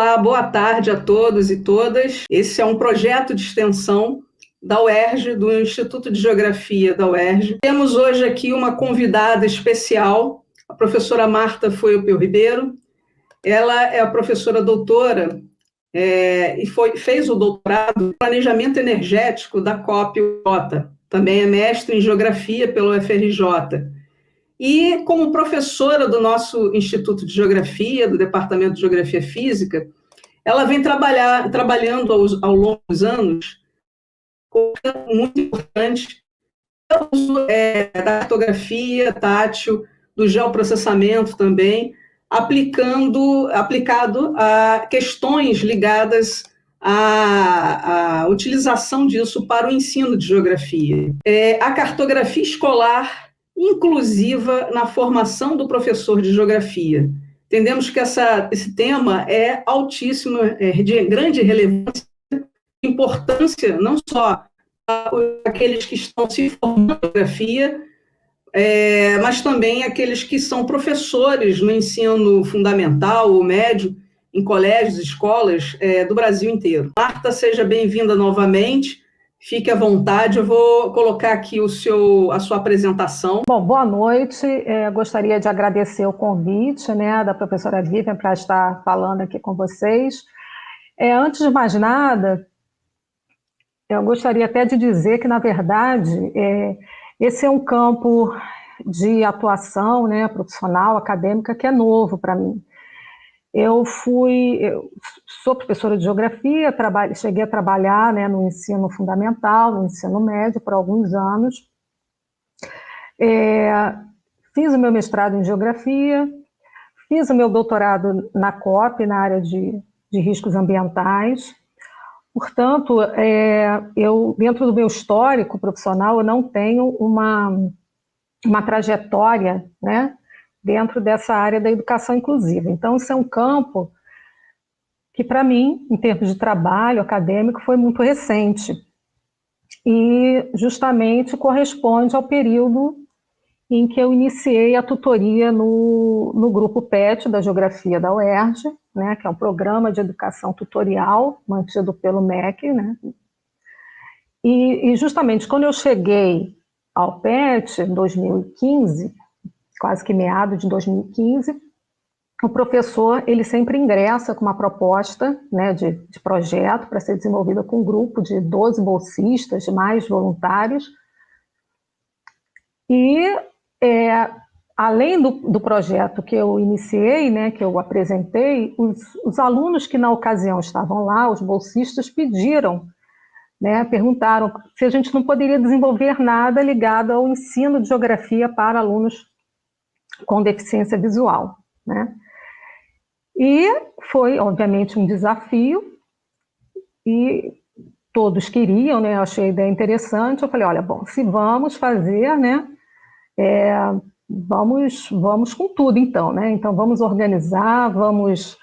Olá, boa tarde a todos e todas. Esse é um projeto de extensão da UERJ, do Instituto de Geografia da UERJ. Temos hoje aqui uma convidada especial, a professora Marta Foiopel Ribeiro. Ela é a professora doutora e fez o doutorado em Planejamento Energético da COP-UJ. Também é mestre em Geografia pelo UFRJ. E como professora do nosso Instituto de Geografia, do Departamento de Geografia Física, ela vem trabalhando ao longo dos anos com muito importante o uso da cartografia tátil, do geoprocessamento também, aplicado a questões ligadas à utilização disso para o ensino de geografia. A cartografia escolar inclusiva na formação do professor de geografia. Entendemos que esse tema é altíssimo, de grande relevância, importância não só para aqueles que estão se formando em geografia, mas também aqueles que são professores no ensino fundamental ou médio, em colégios, escolas do Brasil inteiro. Marta, seja bem-vinda novamente. Fique à vontade, eu vou colocar aqui a sua apresentação. Bom, boa noite. Gostaria de agradecer o convite, da professora Vivian para estar falando aqui com vocês. Antes de mais nada, eu gostaria até de dizer que, na verdade, esse é um campo de atuação, profissional, acadêmica, que é novo para mim. Eu sou professora de geografia, cheguei a trabalhar no ensino fundamental, no ensino médio, por alguns anos. Fiz o meu mestrado em geografia, fiz o meu doutorado na COP, na área de riscos ambientais. Portanto, eu, dentro do meu histórico profissional, eu não tenho uma trajetória, dentro dessa área da educação inclusiva. Então, isso é um campo que, para mim, em termos de trabalho acadêmico, foi muito recente. E, justamente, corresponde ao período em que eu iniciei a tutoria no grupo PET da Geografia da UERJ, que é um programa de educação tutorial mantido pelo MEC. E, justamente, quando eu cheguei ao PET, em 2015, quase que meado de 2015, o professor ele sempre ingressa com uma proposta de projeto para ser desenvolvida com um grupo de 12 bolsistas, mais voluntários. E, além do projeto que eu iniciei, que eu apresentei, os alunos que na ocasião estavam lá, os bolsistas, perguntaram se a gente não poderia desenvolver nada ligado ao ensino de geografia para alunos com deficiência visual. E foi, obviamente, um desafio, e todos queriam, eu achei a ideia interessante. Eu falei, olha, bom, se vamos fazer, vamos com tudo, então. Então, vamos organizar, vamos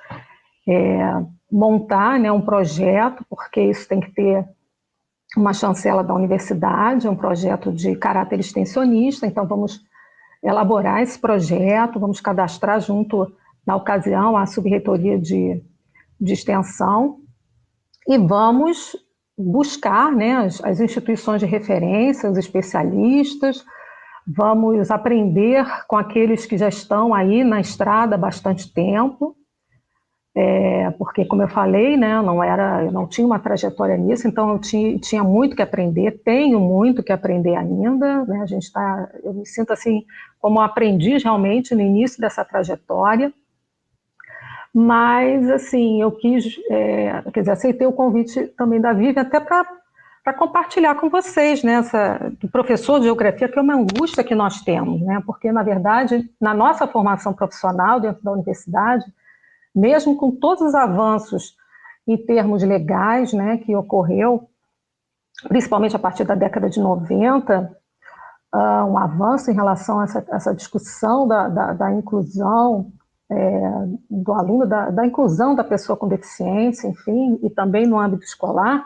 montar um projeto, porque isso tem que ter uma chancela da universidade, um projeto de caráter extensionista. Então, vamos elaborar esse projeto, vamos cadastrar junto, na ocasião, a Subreitoria de Extensão, e vamos buscar as instituições de referência, os especialistas, vamos aprender com aqueles que já estão aí na estrada há bastante tempo, porque, como eu falei, eu não tinha uma trajetória nisso, então eu tinha muito que aprender, tenho muito que aprender ainda, eu me sinto assim como aprendiz realmente no início dessa trajetória, mas assim, eu aceitei o convite também da Vivian até para compartilhar com vocês, do professor de geografia, que é uma angústia que nós temos, porque, na verdade, na nossa formação profissional dentro da universidade, mesmo com todos os avanços em termos legais, que ocorreu, principalmente a partir da década de 90, um avanço em relação a essa discussão da inclusão do aluno, da inclusão da pessoa com deficiência, enfim, e também no âmbito escolar,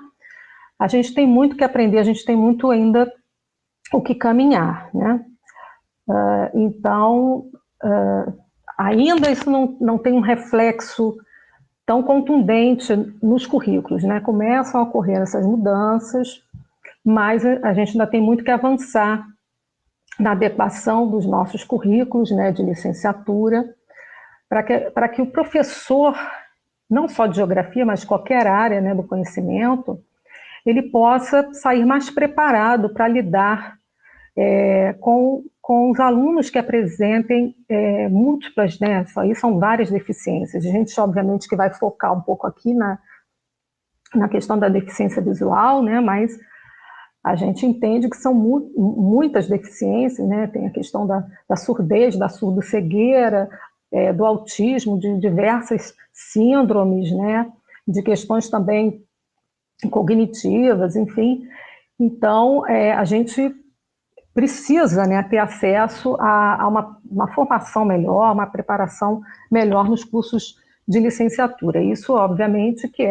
a gente tem muito que aprender, a gente tem muito ainda o que caminhar, Então, ainda isso não tem um reflexo tão contundente nos currículos, né? Começam a ocorrer essas mudanças, mas a gente ainda tem muito que avançar na adequação dos nossos currículos, né, de licenciatura, para que o professor, não só de geografia, mas qualquer área, né, do conhecimento, ele possa sair mais preparado para lidar com os alunos que apresentem múltiplas, né, aí são várias deficiências. A gente, obviamente, que vai focar um pouco aqui na questão da deficiência visual, né, mas a gente entende que são muitas deficiências, né? Tem a questão da surdez, da surdo-cegueira, do autismo, de diversas síndromes, né? De questões também cognitivas, enfim. Então, a gente precisa, né, ter acesso a uma formação melhor, uma preparação melhor nos cursos de licenciatura. Isso, obviamente, que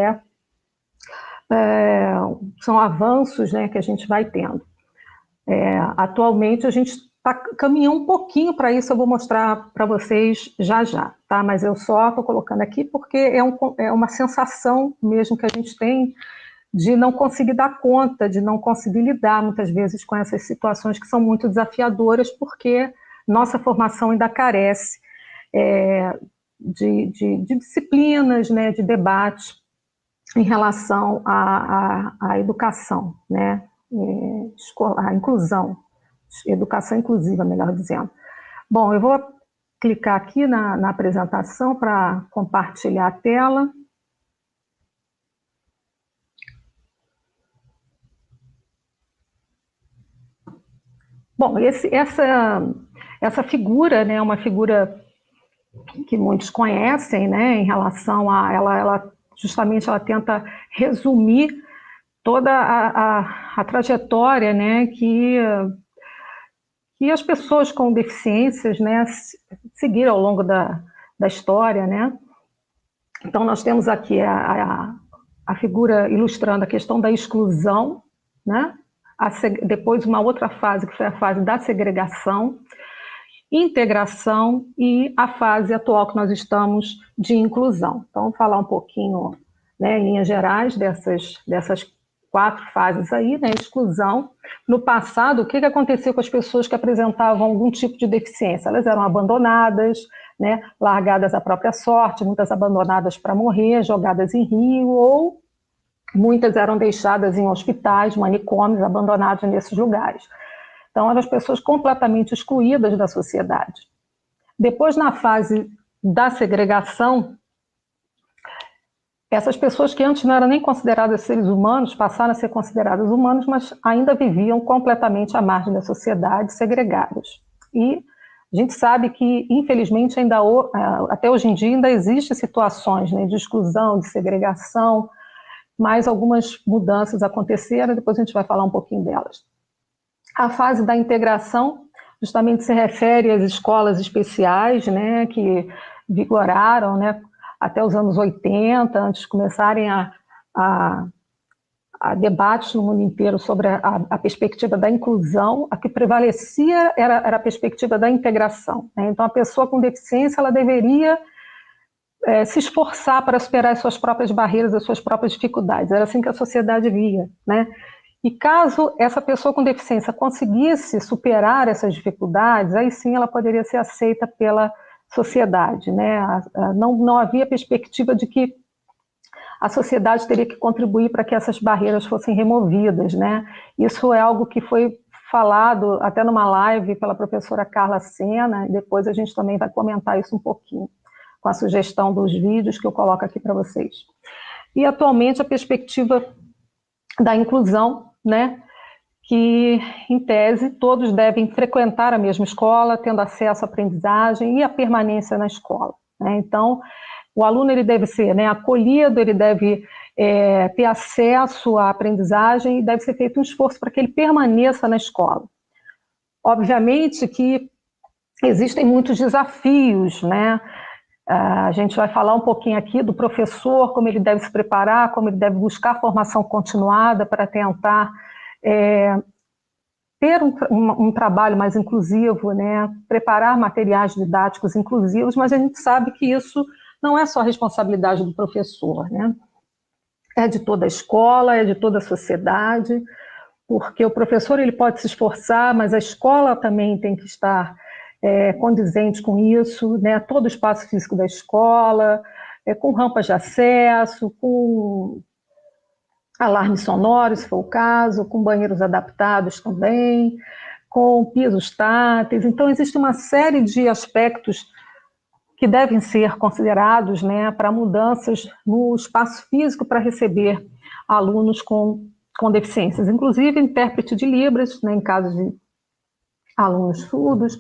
são avanços, né, que a gente vai tendo. Atualmente a gente está caminhando um pouquinho para isso, eu vou mostrar para vocês já já, tá? Mas eu só estou colocando aqui porque é uma sensação mesmo que a gente tem de não conseguir dar conta, de não conseguir lidar muitas vezes com essas situações que são muito desafiadoras, porque nossa formação ainda carece de disciplinas, né, de debate em relação à educação, né, a inclusão, educação inclusiva, melhor dizendo. Bom, eu vou clicar aqui na apresentação para compartilhar a tela. Bom, essa figura, né, é uma figura que muitos conhecem, né, em relação a ela justamente ela tenta resumir toda a trajetória, né, que as pessoas com deficiências, né, seguiram ao longo da história, né. Então nós temos aqui a figura ilustrando a questão da exclusão, né, depois uma outra fase que foi a fase da segregação, integração e a fase atual que nós estamos de inclusão. Então, vou falar um pouquinho, né, em linhas gerais dessas 4 fases aí, né, exclusão. No passado, o que aconteceu com as pessoas que apresentavam algum tipo de deficiência? Elas eram abandonadas, né, largadas à própria sorte, muitas abandonadas para morrer, jogadas em rio, ou muitas eram deixadas em hospitais, manicômios, abandonadas nesses lugares. Então, eram as pessoas completamente excluídas da sociedade. Depois, na fase da segregação, essas pessoas que antes não eram nem consideradas seres humanos, passaram a ser consideradas humanos, mas ainda viviam completamente à margem da sociedade, segregadas. E a gente sabe que, infelizmente, até hoje em dia, ainda existem situações, né, de exclusão, de segregação, mas algumas mudanças aconteceram, depois a gente vai falar um pouquinho delas. A fase da integração justamente se refere às escolas especiais, né, que vigoraram, né, até os anos 80, antes de começarem a debates no mundo inteiro sobre a perspectiva da inclusão. A que prevalecia era a perspectiva da integração, né? Então, a pessoa com deficiência ela deveria se esforçar para superar as suas próprias barreiras, as suas próprias dificuldades. Era assim que a sociedade via, né? E caso essa pessoa com deficiência conseguisse superar essas dificuldades, aí sim ela poderia ser aceita pela sociedade, né? Não havia perspectiva de que a sociedade teria que contribuir para que essas barreiras fossem removidas, né? Isso é algo que foi falado até numa live pela professora Carla Sena, e depois a gente também vai comentar isso um pouquinho, com a sugestão dos vídeos que eu coloco aqui para vocês. E atualmente a perspectiva da inclusão, né, que em tese todos devem frequentar a mesma escola, tendo acesso à aprendizagem e à permanência na escola, né? Então, o aluno ele deve ser, né, acolhido, ele deve ter acesso à aprendizagem e deve ser feito um esforço para que ele permaneça na escola. Obviamente que existem muitos desafios, né? A gente vai falar um pouquinho aqui do professor, como ele deve se preparar, como ele deve buscar formação continuada para tentar ter um trabalho mais inclusivo, né? Preparar materiais didáticos inclusivos, mas a gente sabe que isso não é só responsabilidade do professor, né? É de toda a escola, é de toda a sociedade, porque o professor ele pode se esforçar, mas a escola também tem que estar condizente com isso, né? Todo o espaço físico da escola, com rampas de acesso, com alarmes sonoros, se for o caso, com banheiros adaptados também, com pisos táteis. Então, existe uma série de aspectos que devem ser considerados, né, para mudanças no espaço físico para receber alunos com deficiências, inclusive intérprete de Libras, né, em caso de alunos surdos,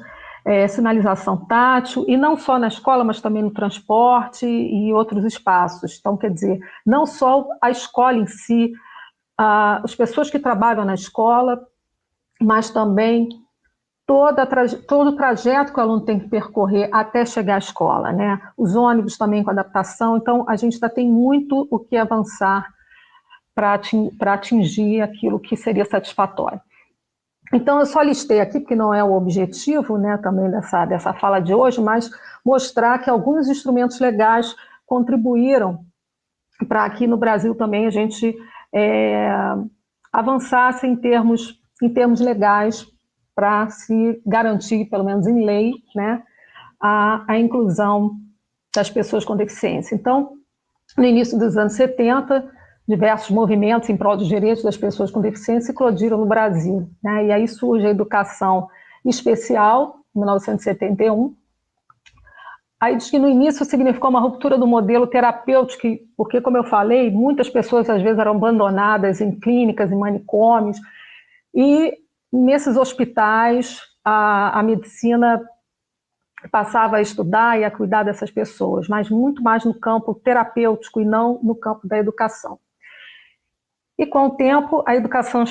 sinalização tátil, e não só na escola, mas também no transporte e outros espaços. Então, quer dizer, não só a escola em si, as pessoas que trabalham na escola, mas também todo o trajeto que o aluno tem que percorrer até chegar à escola, né? Os ônibus também com adaptação. Então, a gente ainda tem muito o que avançar para atingir aquilo que seria satisfatório. Então, eu só listei aqui, porque não é o objetivo, né, também dessa fala de hoje, mas mostrar que alguns instrumentos legais contribuíram para aqui no Brasil também a gente avançasse em termos legais para se garantir, pelo menos em lei, né, a inclusão das pessoas com deficiência. Então, no início dos anos 70, diversos movimentos em prol dos direitos das pessoas com deficiência eclodiram no Brasil, né, e aí surge a educação especial, em 1971. Aí diz que no início significou uma ruptura do modelo terapêutico, porque, como eu falei, muitas pessoas às vezes eram abandonadas em clínicas, em manicômios, e nesses hospitais a medicina passava a estudar e a cuidar dessas pessoas, mas muito mais no campo terapêutico e não no campo da educação. E com o tempo, a educação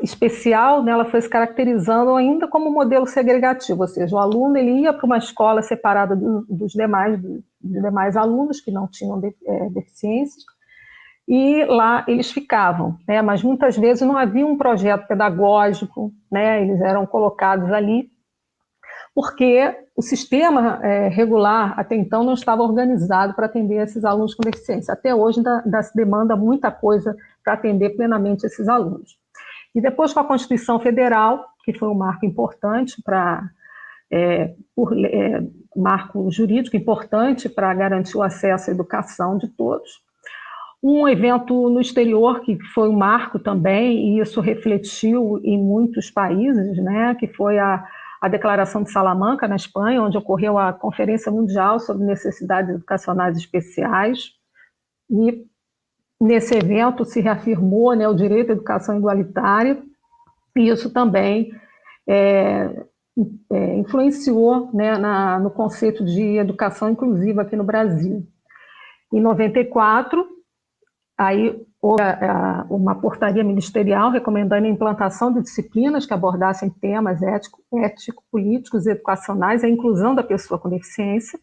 especial, né, ela foi se caracterizando ainda como um modelo segregativo, ou seja, o aluno ele ia para uma escola separada dos demais alunos que não tinham deficiências, e lá eles ficavam, né, mas muitas vezes não havia um projeto pedagógico, né, eles eram colocados ali, porque o sistema regular até então não estava organizado para atender esses alunos com deficiência. Até hoje ainda se demanda muita coisa para atender plenamente esses alunos. E depois com a Constituição Federal, que foi um marco importante marco jurídico importante para garantir o acesso à educação de todos. Um evento no exterior que foi um marco também, e isso refletiu em muitos países, né, que foi a Declaração de Salamanca, na Espanha, onde ocorreu a Conferência Mundial sobre Necessidades Educacionais Especiais, e nesse evento se reafirmou, né, o direito à educação igualitária, e isso também influenciou, né, no conceito de educação inclusiva aqui no Brasil. Em 94, aí houve uma portaria ministerial recomendando a implantação de disciplinas que abordassem temas ético-políticos e educacionais, a inclusão da pessoa com deficiência.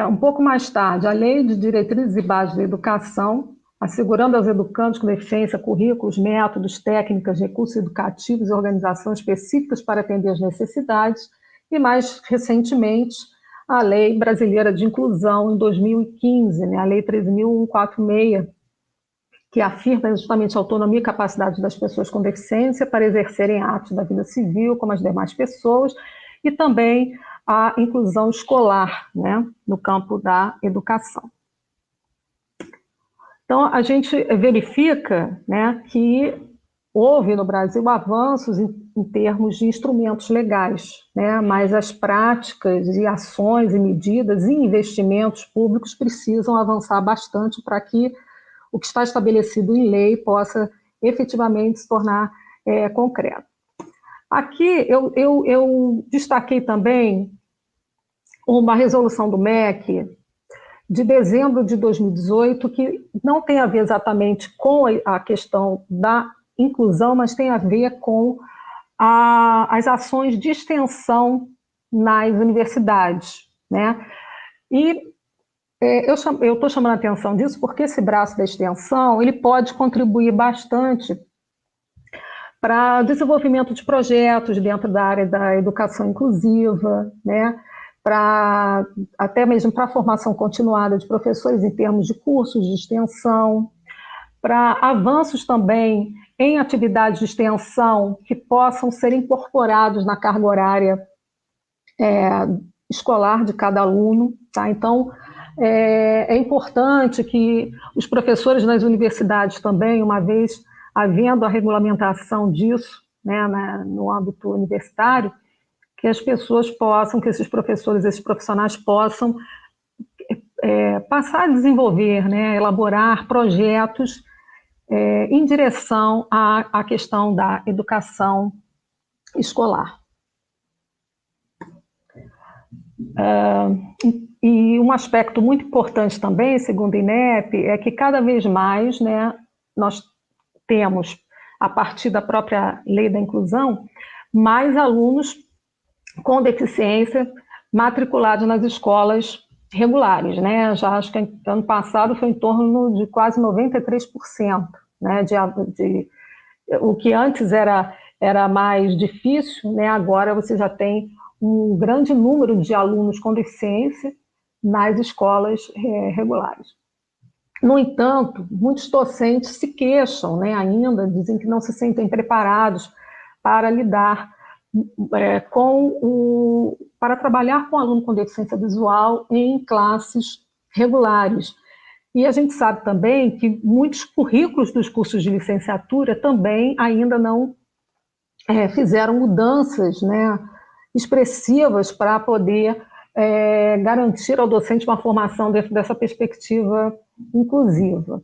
Um pouco mais tarde, a Lei de Diretrizes e Bases da Educação, assegurando aos educandos com deficiência currículos, métodos, técnicas, recursos educativos e organizações específicas para atender às necessidades, e mais recentemente, a Lei Brasileira de Inclusão, em 2015, né, a Lei 13.146, que afirma justamente a autonomia e capacidade das pessoas com deficiência para exercerem atos da vida civil como as demais pessoas, e também a inclusão escolar, né, no campo da educação. Então, a gente verifica, né, que houve no Brasil avanços em termos de instrumentos legais, né, mas as práticas e ações e medidas e investimentos públicos precisam avançar bastante para que o que está estabelecido em lei possa efetivamente se tornar concreto. Aqui eu destaquei também uma resolução do MEC de dezembro de 2018, que não tem a ver exatamente com a questão da inclusão, mas tem a ver com as ações de extensão nas universidades, né? E eu estou chamando a atenção disso porque esse braço da extensão ele pode contribuir bastante para o desenvolvimento de projetos dentro da área da educação inclusiva, né? até mesmo para a formação continuada de professores em termos de cursos de extensão, para avanços também em atividades de extensão que possam ser incorporados na carga horária escolar de cada aluno. Tá? Então, é importante que os professores nas universidades também, uma vez havendo a regulamentação disso, né, no âmbito universitário, que as pessoas possam, que esses professores, esses profissionais possam passar a desenvolver, né, elaborar projetos em direção à questão da educação escolar. E um aspecto muito importante também, segundo o INEP, é que cada vez mais, né, nós temos, a partir da própria lei da inclusão, mais alunos com deficiência matriculados nas escolas regulares, né? Já acho que ano passado foi em torno de quase 93%, né? O que antes era mais difícil, né? Agora você já tem um grande número de alunos com deficiência nas escolas regulares. No entanto, muitos docentes se queixam, né, ainda, dizem que não se sentem preparados para lidar para trabalhar com aluno com deficiência visual em classes regulares. E a gente sabe também que muitos currículos dos cursos de licenciatura também ainda não fizeram mudanças, né, expressivas para poder garantir ao docente uma formação dentro dessa perspectiva inclusiva.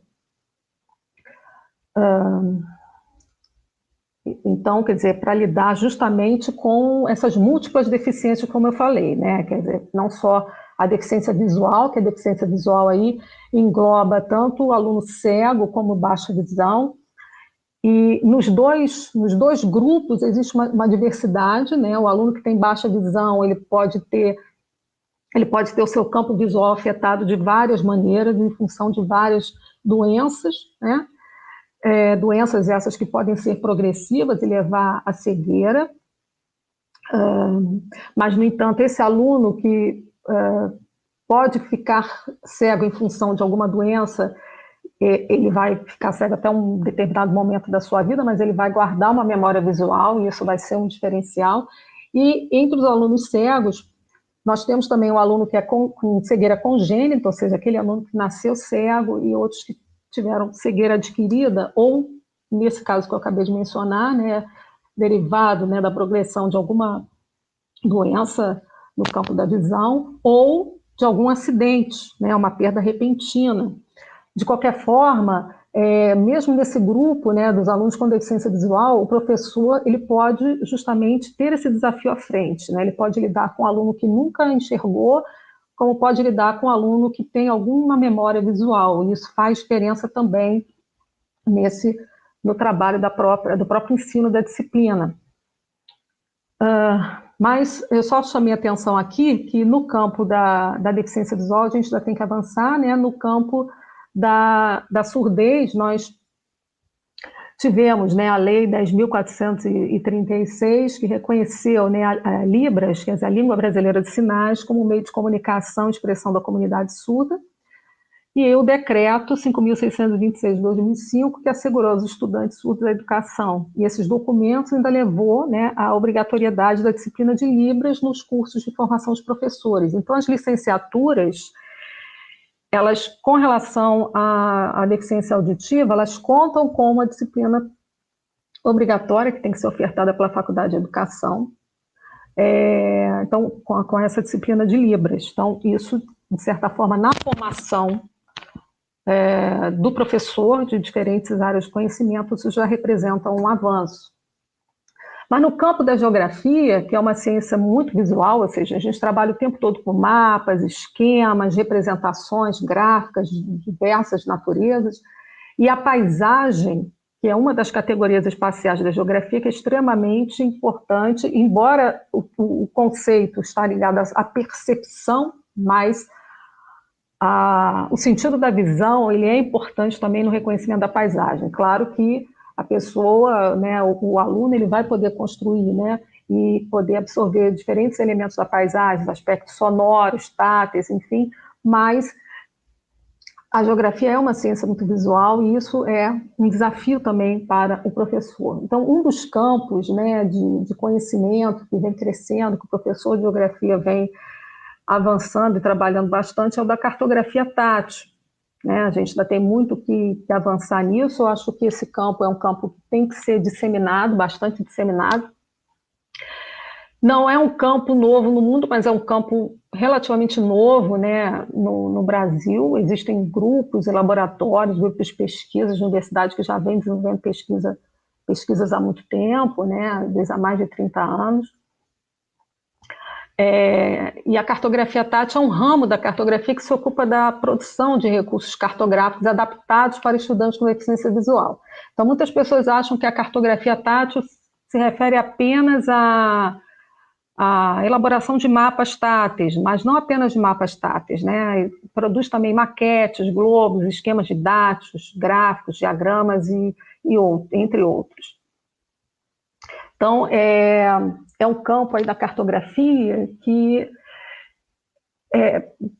Então, quer dizer, para lidar justamente com essas múltiplas deficiências, como eu falei, né? Quer dizer, não só a deficiência visual, que a deficiência visual aí engloba tanto o aluno cego como baixa visão, e nos dois grupos existe uma diversidade, né? O aluno que tem baixa visão, ele pode ter o seu campo visual afetado de várias maneiras, em função de várias doenças, né? Doenças essas que podem ser progressivas e levar à cegueira. Mas, no entanto, esse aluno que pode ficar cego em função de alguma doença, ele vai ficar cego até um determinado momento da sua vida, mas ele vai guardar uma memória visual, e isso vai ser um diferencial. E entre os alunos cegos, nós temos também o aluno que é com cegueira congênita, ou seja, aquele aluno que nasceu cego, e outros que tiveram cegueira adquirida, ou, nesse caso que eu acabei de mencionar, né, derivado, né, da progressão de alguma doença no campo da visão, ou de algum acidente, né, uma perda repentina. De qualquer forma, mesmo nesse grupo, né, dos alunos com deficiência visual, o professor ele pode justamente ter esse desafio à frente, né? Ele pode lidar com um aluno que nunca enxergou, como pode lidar com um aluno que tem alguma memória visual, e isso faz diferença também no trabalho do próprio ensino da disciplina. Mas eu só chamei a atenção aqui que no campo da deficiência visual a gente ainda tem que avançar, né? No campo da surdez, nós tivemos, né, a Lei 10.436, que reconheceu, né, a Libras, quer dizer, a Língua Brasileira de Sinais, como meio de comunicação e expressão da comunidade surda, e o Decreto 5.626 de 2005, que assegurou aos estudantes surdos a educação. E esses documentos ainda levou, né, à obrigatoriedade da disciplina de Libras nos cursos de formação de professores. Então, as licenciaturas, elas, com relação à deficiência auditiva, elas contam com uma disciplina obrigatória que tem que ser ofertada pela Faculdade de Educação, então, com essa disciplina de Libras. Então, isso, de certa forma, na formação do professor de diferentes áreas de conhecimento, isso já representa um avanço. Mas no campo da geografia, que é uma ciência muito visual, ou seja, a gente trabalha o tempo todo com mapas, esquemas, representações gráficas de diversas naturezas, e a paisagem, que é uma das categorias espaciais da geografia, que é extremamente importante, embora o conceito está ligado à percepção, mas o sentido da visão ele é importante também no reconhecimento da paisagem. Claro que a pessoa, né, o aluno, ele vai poder construir, né, e poder absorver diferentes elementos da paisagem, aspectos sonoros, táteis, enfim, mas a geografia é uma ciência muito visual e isso é um desafio também para o professor. Então, um dos campos, né, de conhecimento que vem crescendo, que o professor de geografia vem avançando e trabalhando bastante, é o da cartografia tátil, né? A gente ainda tem muito que avançar nisso. Eu acho que esse campo é um campo que tem que ser disseminado, bastante disseminado. Não é um campo novo no mundo, mas é um campo relativamente novo, né, no Brasil. Existem grupos e laboratórios, grupos de pesquisa de universidade que já vêm desenvolvendo pesquisas há muito tempo, né, desde há mais de 30 anos. E a cartografia tátil é um ramo da cartografia que se ocupa da produção de recursos cartográficos adaptados para estudantes com deficiência visual. Então, muitas pessoas acham que a cartografia tátil se refere apenas a elaboração de mapas táteis, mas não apenas de mapas táteis, né? Produz também maquetes, globos, esquemas didáticos, gráficos, diagramas entre outros. Então, é um campo aí da cartografia que,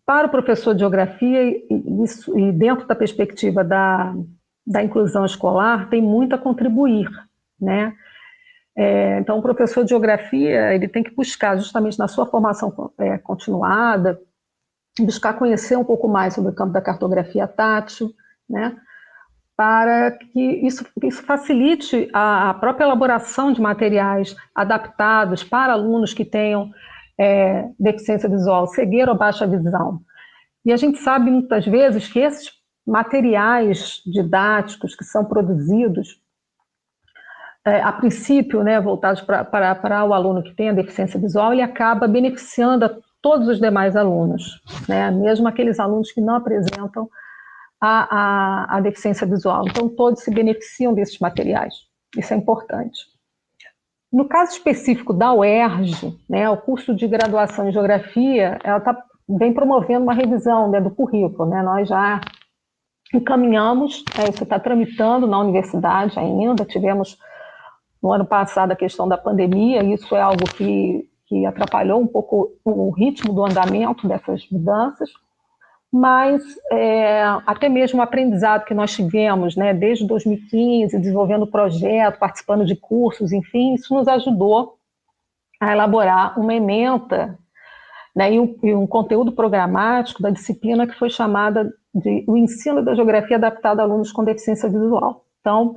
para o professor de geografia, e dentro da perspectiva da inclusão escolar, tem muito a contribuir, né? Então, o professor de geografia ele tem que buscar, justamente na sua formação continuada, buscar conhecer um pouco mais sobre o campo da cartografia tátil, né, para que isso facilite a própria elaboração de materiais adaptados para alunos que tenham deficiência visual, cegueira ou baixa visão. E a gente sabe muitas vezes que esses materiais didáticos que são produzidos a princípio, né, voltados para o aluno que tem a deficiência visual, ele acaba beneficiando a todos os demais alunos, né, mesmo aqueles alunos que não apresentam a deficiência visual. Então, todos se beneficiam desses materiais. Isso é importante. No caso específico da UERJ, né, o curso de graduação em Geografia, ela vem promovendo uma revisão, né, do currículo. Né, nós já encaminhamos, isso está tramitando na universidade ainda, tivemos no ano passado a questão da pandemia, isso é algo que atrapalhou um pouco o ritmo do andamento dessas mudanças, mas até mesmo o aprendizado que nós tivemos, né, desde 2015, desenvolvendo projeto, participando de cursos, enfim, isso nos ajudou a elaborar uma ementa, né, e um conteúdo programático da disciplina que foi chamada de o ensino da geografia adaptado a alunos com deficiência visual. Então,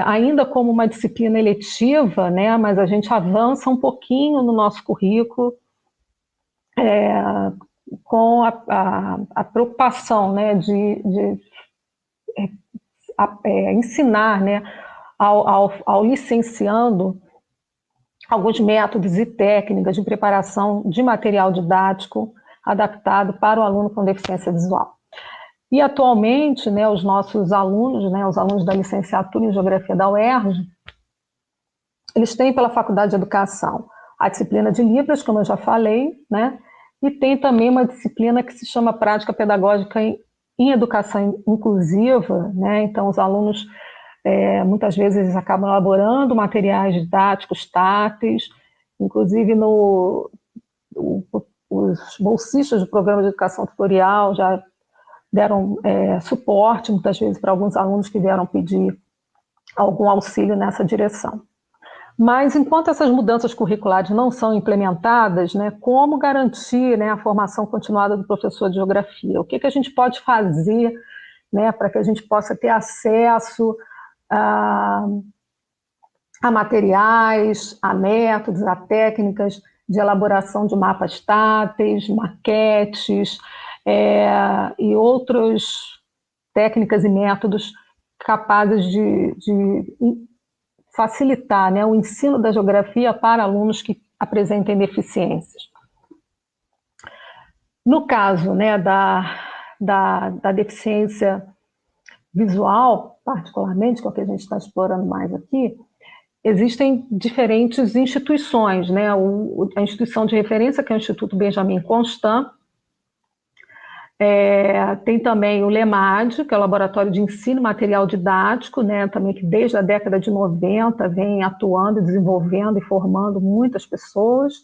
ainda como uma disciplina eletiva, né, mas a gente avança um pouquinho no nosso currículo com a preocupação, né, de ensinar, né, ao licenciando alguns métodos e técnicas de preparação de material didático adaptado para o aluno com deficiência visual. E atualmente, né, os nossos alunos, né, os alunos da licenciatura em Geografia da UERJ, eles têm pela Faculdade de Educação a disciplina de Libras, como eu já falei, né, e tem também uma disciplina que se chama Prática Pedagógica em Educação Inclusiva, né, então os alunos muitas vezes acabam elaborando materiais didáticos táteis, inclusive os bolsistas do Programa de Educação Tutorial já deram suporte, muitas vezes, para alguns alunos que vieram pedir algum auxílio nessa direção. Mas, enquanto essas mudanças curriculares não são implementadas, né, como garantir, né, a formação continuada do professor de geografia? O que a gente pode fazer, né, para que a gente possa ter acesso a materiais, a métodos, a técnicas de elaboração de mapas táteis, maquetes, e outras técnicas e métodos capazes de facilitar, né, o ensino da geografia para alunos que apresentem deficiências. No caso, né, da deficiência visual, particularmente, que é o que a gente está explorando mais aqui, existem diferentes instituições, né, a instituição de referência, que é o Instituto Benjamin Constant, Tem também o LEMAD, que é o Laboratório de Ensino e Material Didático, né, também que desde a década de 90 vem atuando, desenvolvendo e formando muitas pessoas.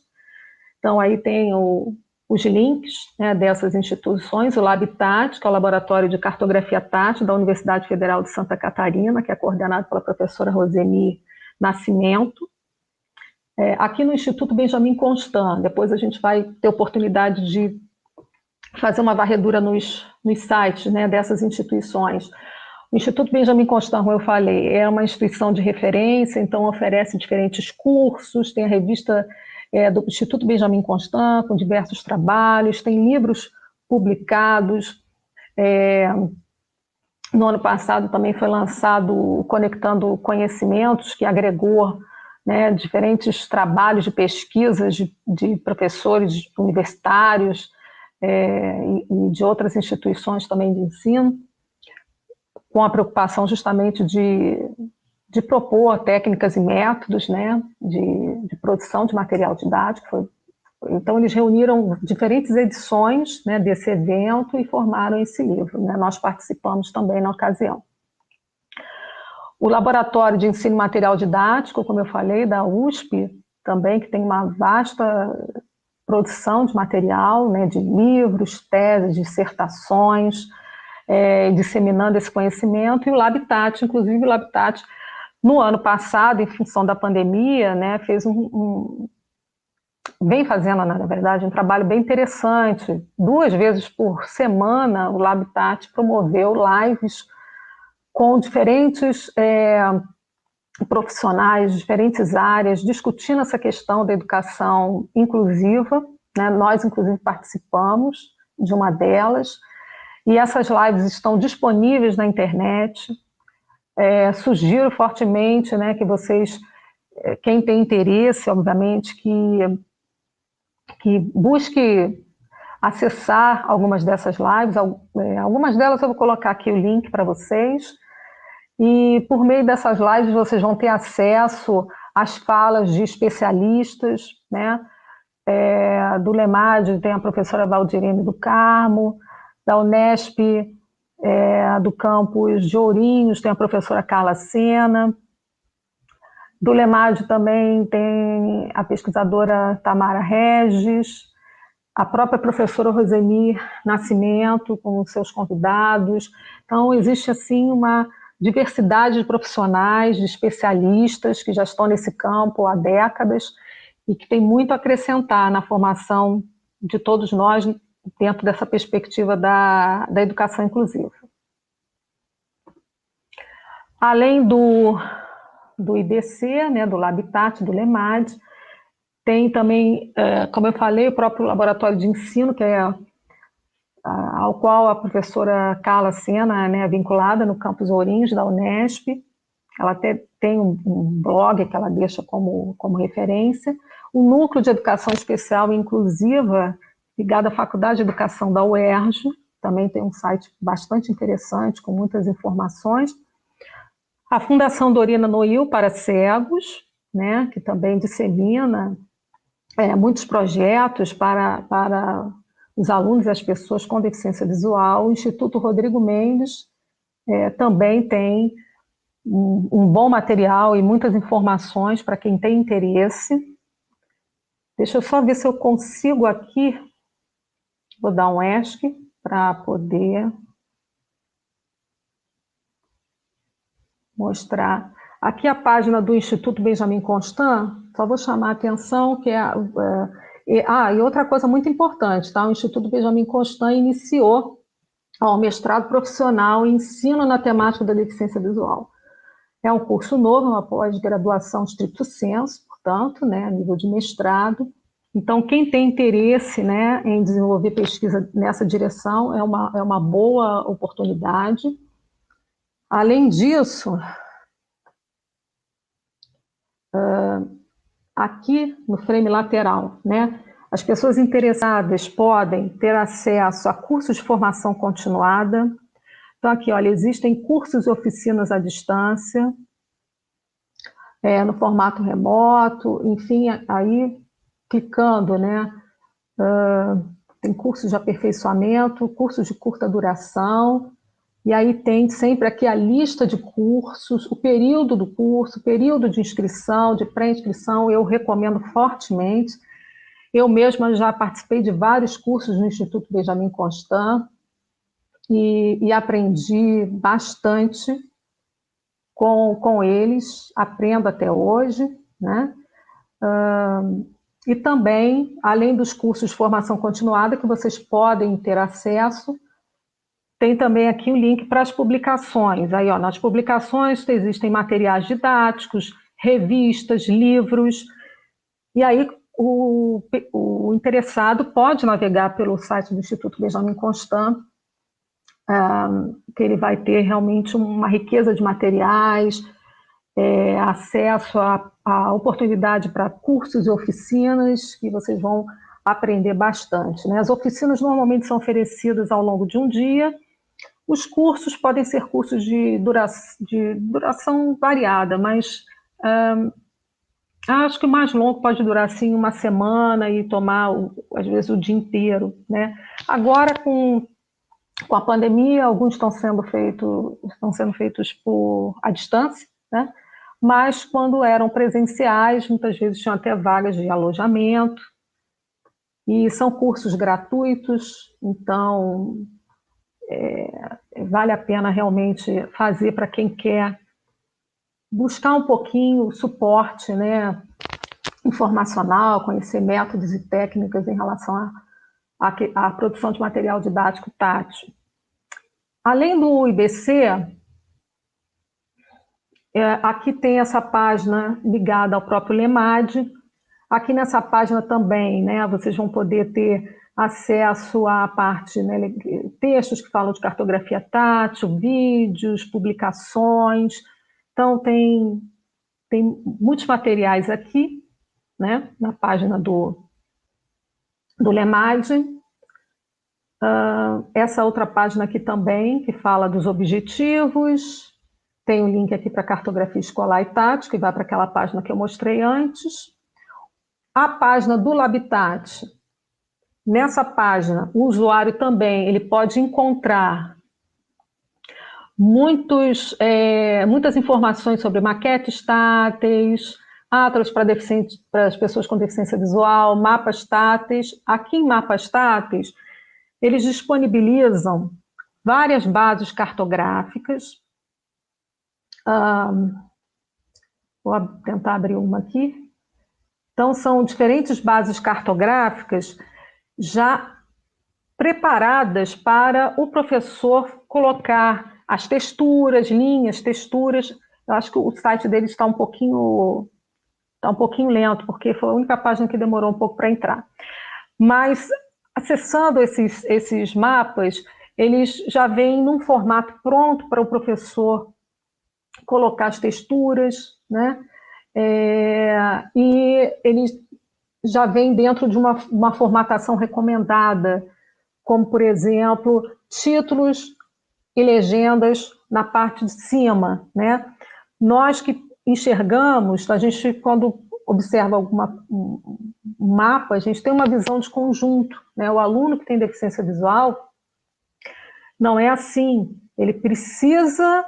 Então, aí tem os links, né, dessas instituições, o LabTat, que é o Laboratório de Cartografia Tátil da Universidade Federal de Santa Catarina, que é coordenado pela professora Roseni Nascimento. Aqui no Instituto Benjamin Constant, depois a gente vai ter oportunidade de fazer uma varredura nos sites, né, dessas instituições. O Instituto Benjamin Constant, como eu falei, é uma instituição de referência, então oferece diferentes cursos, tem a revista do Instituto Benjamin Constant, com diversos trabalhos, tem livros publicados. No ano passado também foi lançado o Conectando Conhecimentos, que agregou, né, diferentes trabalhos de pesquisas de professores universitários, e de outras instituições também de ensino, com a preocupação justamente de propor técnicas e métodos, né, de produção de material didático. Então, eles reuniram diferentes edições, né, desse evento e formaram esse livro, né? Nós participamos também na ocasião. O Laboratório de Ensino e Material Didático, como eu falei, da USP, também, que tem uma vasta produção de material, né, de livros, teses, dissertações, disseminando esse conhecimento, e o LabTat, inclusive o LabTat, no ano passado, em função da pandemia, né, fez vem fazendo, na verdade, um trabalho bem interessante. 2 vezes por semana, o LabTat promoveu lives com diferentes profissionais de diferentes áreas, discutindo essa questão da educação inclusiva, né? Nós, inclusive, participamos de uma delas, e essas lives estão disponíveis na internet. Sugiro fortemente, né, que vocês, quem tem interesse, obviamente, que busque acessar algumas dessas lives. Algumas delas eu vou colocar aqui o link para vocês. E por meio dessas lives vocês vão ter acesso às falas de especialistas, né? Do LEMAD tem a professora Valdirene do Carmo, da Unesp, do campus de Ourinhos, tem a professora Carla Sena, do LEMAD também tem a pesquisadora Tamara Regis, a própria professora Roseni Nascimento com seus convidados. Então, existe assim uma diversidade de profissionais, de especialistas que já estão nesse campo há décadas e que tem muito a acrescentar na formação de todos nós dentro dessa perspectiva da educação inclusiva. Além do IBC, né, do LabTat, do LEMAD, tem também, como eu falei, o próprio laboratório de ensino, que ao qual a professora Carla Sena, né, é vinculada no campus Ourinhos da Unesp. Ela até tem um blog que ela deixa como referência. O Núcleo de Educação Especial e Inclusiva, ligado à Faculdade de Educação da UERJ, também tem um site bastante interessante, com muitas informações. A Fundação Dorina Noil para Cegos, né, que também dissemina muitos projetos para os alunos e as pessoas com deficiência visual. O Instituto Rodrigo Mendes também tem um bom material e muitas informações para quem tem interesse. Deixa eu só ver se eu consigo aqui, vou dar um ESC para poder mostrar. Aqui a página do Instituto Benjamin Constant, só vou chamar a atenção que e outra coisa muito importante, tá? O Instituto Benjamin Constant iniciou o mestrado profissional em ensino na temática da deficiência visual. É um curso novo, uma pós-graduação stricto sensu, portanto, né, a nível de mestrado. Então, quem tem interesse, né, em desenvolver pesquisa nessa direção é uma boa oportunidade. Além disso, aqui no frame lateral, né, as pessoas interessadas podem ter acesso a cursos de formação continuada. Então, aqui, olha, existem cursos e oficinas à distância, no formato remoto, enfim, aí, clicando, né, tem cursos de aperfeiçoamento, cursos de curta duração, e aí tem sempre aqui a lista de cursos, o período do curso, o período de inscrição, de pré-inscrição, eu recomendo fortemente. Eu mesma já participei de vários cursos no Instituto Benjamin Constant e aprendi bastante com eles, aprendo até hoje, né? E também, além dos cursos de formação continuada, que vocês podem ter acesso, tem também aqui o link para as publicações. Aí, ó, nas publicações existem materiais didáticos, revistas, livros, e aí o interessado pode navegar pelo site do Instituto Benjamin Constant, que ele vai ter realmente uma riqueza de materiais, acesso a oportunidade para cursos e oficinas, que vocês vão aprender bastante, né? As oficinas normalmente são oferecidas ao longo de um dia. Os cursos podem ser cursos de duração variada, mas acho que o mais longo pode durar assim uma semana e tomar, às vezes, o dia inteiro, né? Agora, com a pandemia, alguns estão sendo feitos à distância, né? Mas quando eram presenciais, muitas vezes tinham até vagas de alojamento, e são cursos gratuitos, então vale a pena realmente fazer para quem quer buscar um pouquinho o suporte, né, informacional, conhecer métodos e técnicas em relação à produção de material didático tátil. Além do IBC, aqui tem essa página ligada ao próprio LEMAD. Aqui nessa página também, né, vocês vão poder ter acesso à parte, né, textos que falam de cartografia tátil, vídeos, publicações. Então, tem muitos materiais aqui, né, na página do LEMAD. Essa outra página aqui também, que fala dos objetivos. Tem o link aqui para cartografia escolar e tátil, que vai para aquela página que eu mostrei antes. A página do Labitat. Nessa página, o usuário também ele pode encontrar muitas informações sobre maquetes táteis, atlas para as pessoas com deficiência visual, mapas táteis. Aqui em mapas táteis, eles disponibilizam várias bases cartográficas. Vou tentar abrir uma aqui. Então, são diferentes bases cartográficas já preparadas para o professor colocar as texturas, linhas, texturas. Eu acho que o site deles está um pouquinho lento, porque foi a única página que demorou um pouco para entrar. Mas, acessando esses mapas, eles já vêm num formato pronto para o professor colocar as texturas, né? E eles já vêm dentro de uma formatação recomendada, como, por exemplo, títulos e legendas na parte de cima, né? Nós que enxergamos, a gente, quando observa um mapa, a gente tem uma visão de conjunto, né? O aluno que tem deficiência visual não é assim, ele precisa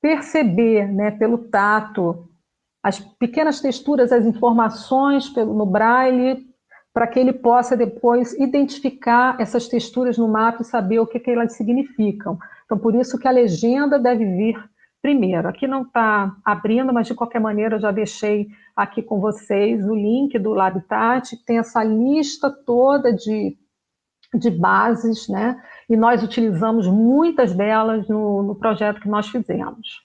perceber, né, pelo tato, as pequenas texturas, as informações no braille, para que ele possa depois identificar essas texturas no mapa e saber o que elas significam. Então, por isso que a legenda deve vir primeiro. Aqui não está abrindo, mas de qualquer maneira eu já deixei aqui com vocês o link do Labitat, que tem essa lista toda de bases, né? E nós utilizamos muitas delas no projeto que nós fizemos.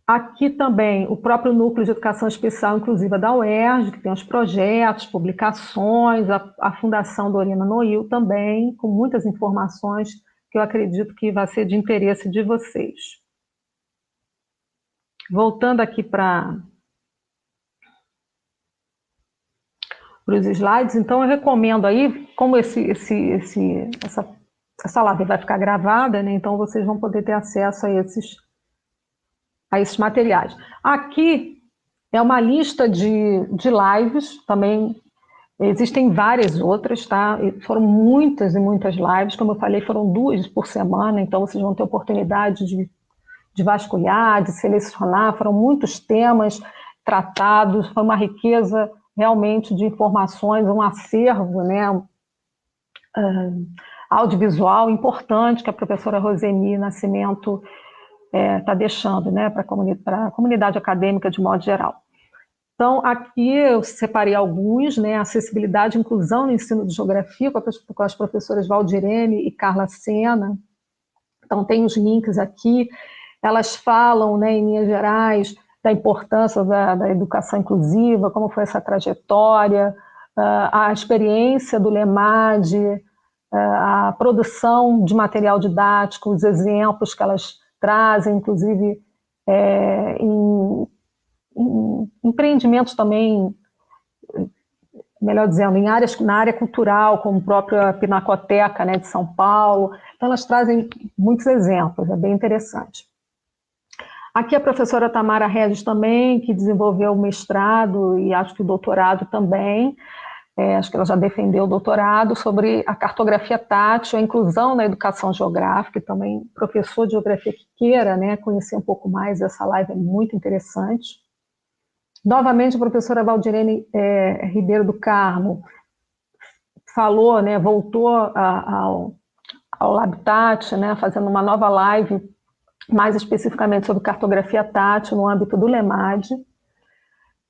Aqui também o próprio Núcleo de Educação Especial Inclusiva da UERJ, que tem os projetos, publicações, a Fundação Dorina Noil também, com muitas informações que eu acredito que vai ser de interesse de vocês. Voltando aqui para os slides, então eu recomendo aí, como essa live vai ficar gravada, né, então vocês vão poder ter acesso a esses materiais. Aqui é uma lista de lives, também Existem várias outras, tá? Foram muitas e muitas lives, como eu falei, foram 2 por semana, então vocês vão ter oportunidade de vasculhar, de selecionar, foram muitos temas tratados, foi uma riqueza realmente de informações, um acervo, né, audiovisual importante que a professora Roseni Nascimento está deixando, né, para a comunidade acadêmica de modo geral. Então, aqui eu separei alguns, né, acessibilidade e inclusão no ensino de geografia, com as professoras Valdirene e Carla Sena. Então, tem os links aqui. Elas falam, né, em linhas gerais, da importância da educação inclusiva, como foi essa trajetória, a experiência do LEMAD, a produção de material didático, os exemplos que elas trazem, inclusive em empreendimentos também, melhor dizendo, na área cultural, como a própria Pinacoteca, né, de São Paulo. Então, elas trazem muitos exemplos, é bem interessante. Aqui a professora Tamara Regis também, que desenvolveu o mestrado e acho que o doutorado também, acho que ela já defendeu o doutorado, sobre a cartografia tátil, a inclusão na educação geográfica, e também professor de geografia que queira, né, conhecer um pouco mais, essa live é muito interessante. Novamente, a professora Valdirene Ribeiro do Carmo falou, né, voltou ao Habitat, né, fazendo uma nova live, mais especificamente sobre cartografia tátil no âmbito do LEMAD.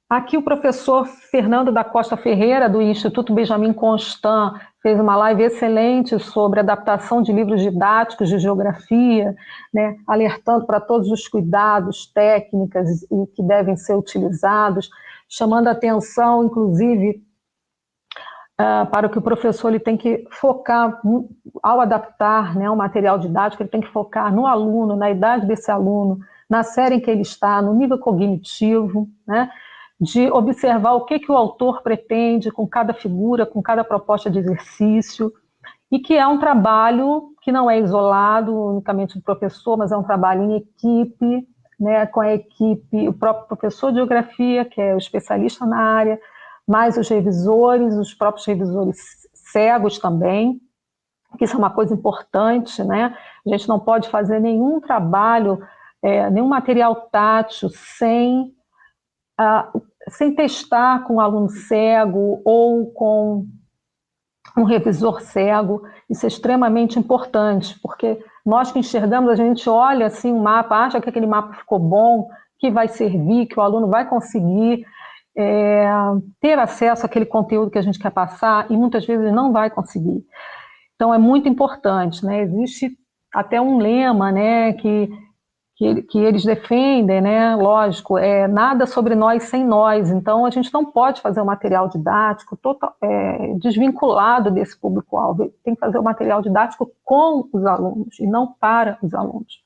Aqui o professor Fernando da Costa Ferreira, do Instituto Benjamin Constant, fez uma live excelente sobre adaptação de livros didáticos de geografia, né, alertando para todos os cuidados, técnicas e que devem ser utilizados, chamando a atenção, inclusive, para o que o professor ele tem que focar, ao adaptar, né, o material didático, ele tem que focar no aluno, na idade desse aluno, na série em que ele está, no nível cognitivo, né, de observar o que o autor pretende com cada figura, com cada proposta de exercício, e que é um trabalho que não é isolado unicamente do professor, mas é um trabalho em equipe, né, com a equipe, o próprio professor de geografia, que é o especialista na área, mais os revisores, os próprios revisores cegos também, que isso é uma coisa importante, né? A gente não pode fazer nenhum trabalho, nenhum material tátil sem testar com um aluno cego ou com um revisor cego. Isso é extremamente importante, porque nós que enxergamos, a gente olha assim um mapa, acha que aquele mapa ficou bom, que vai servir, que o aluno vai conseguir ter acesso àquele conteúdo que a gente quer passar, e muitas vezes não vai conseguir. Então é muito importante, né? Existe até um lema, né, que eles defendem, né? Lógico, nada sobre nós sem nós. Então a gente não pode fazer um material didático desvinculado desse público-alvo. Tem que fazer o material didático com os alunos e não para os alunos.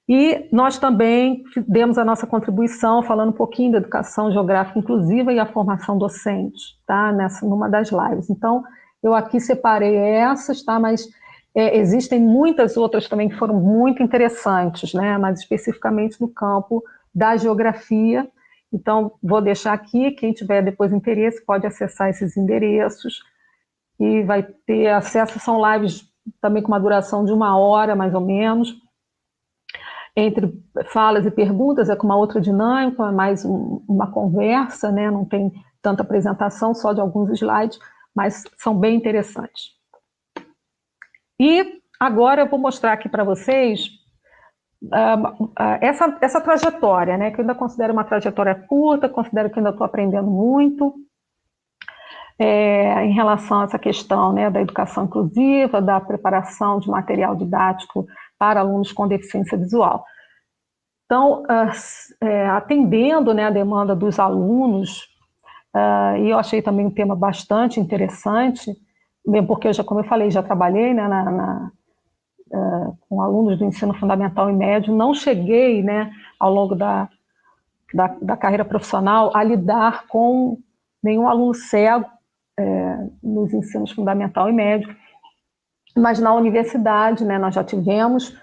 E nós também demos a nossa contribuição falando um pouquinho da educação geográfica inclusiva e a formação docente, tá? Numa das lives. Então, eu aqui separei essas, tá? Mas existem muitas outras também que foram muito interessantes, né? Mas especificamente no campo da geografia. Então, vou deixar aqui, quem tiver depois interesse pode acessar esses endereços e vai ter acesso. São lives também com uma duração de 1 hora, mais ou menos. Entre falas e perguntas, com uma outra dinâmica, é mais uma conversa, né? Não tem tanta apresentação, só de alguns slides, mas são bem interessantes. E agora eu vou mostrar aqui para vocês essa trajetória, né? Que eu ainda considero uma trajetória curta, considero que ainda estou aprendendo muito em relação a essa questão, né, da educação inclusiva, da preparação de material didático para alunos com deficiência visual. Então, atendendo, né, a demanda dos alunos, e eu achei também um tema bastante interessante, mesmo porque eu como eu falei, já trabalhei, né, com alunos do ensino fundamental e médio, não cheguei, né, ao longo da carreira profissional a lidar com nenhum aluno cego nos ensinos fundamental e médio, mas na universidade, né, nós já tivemos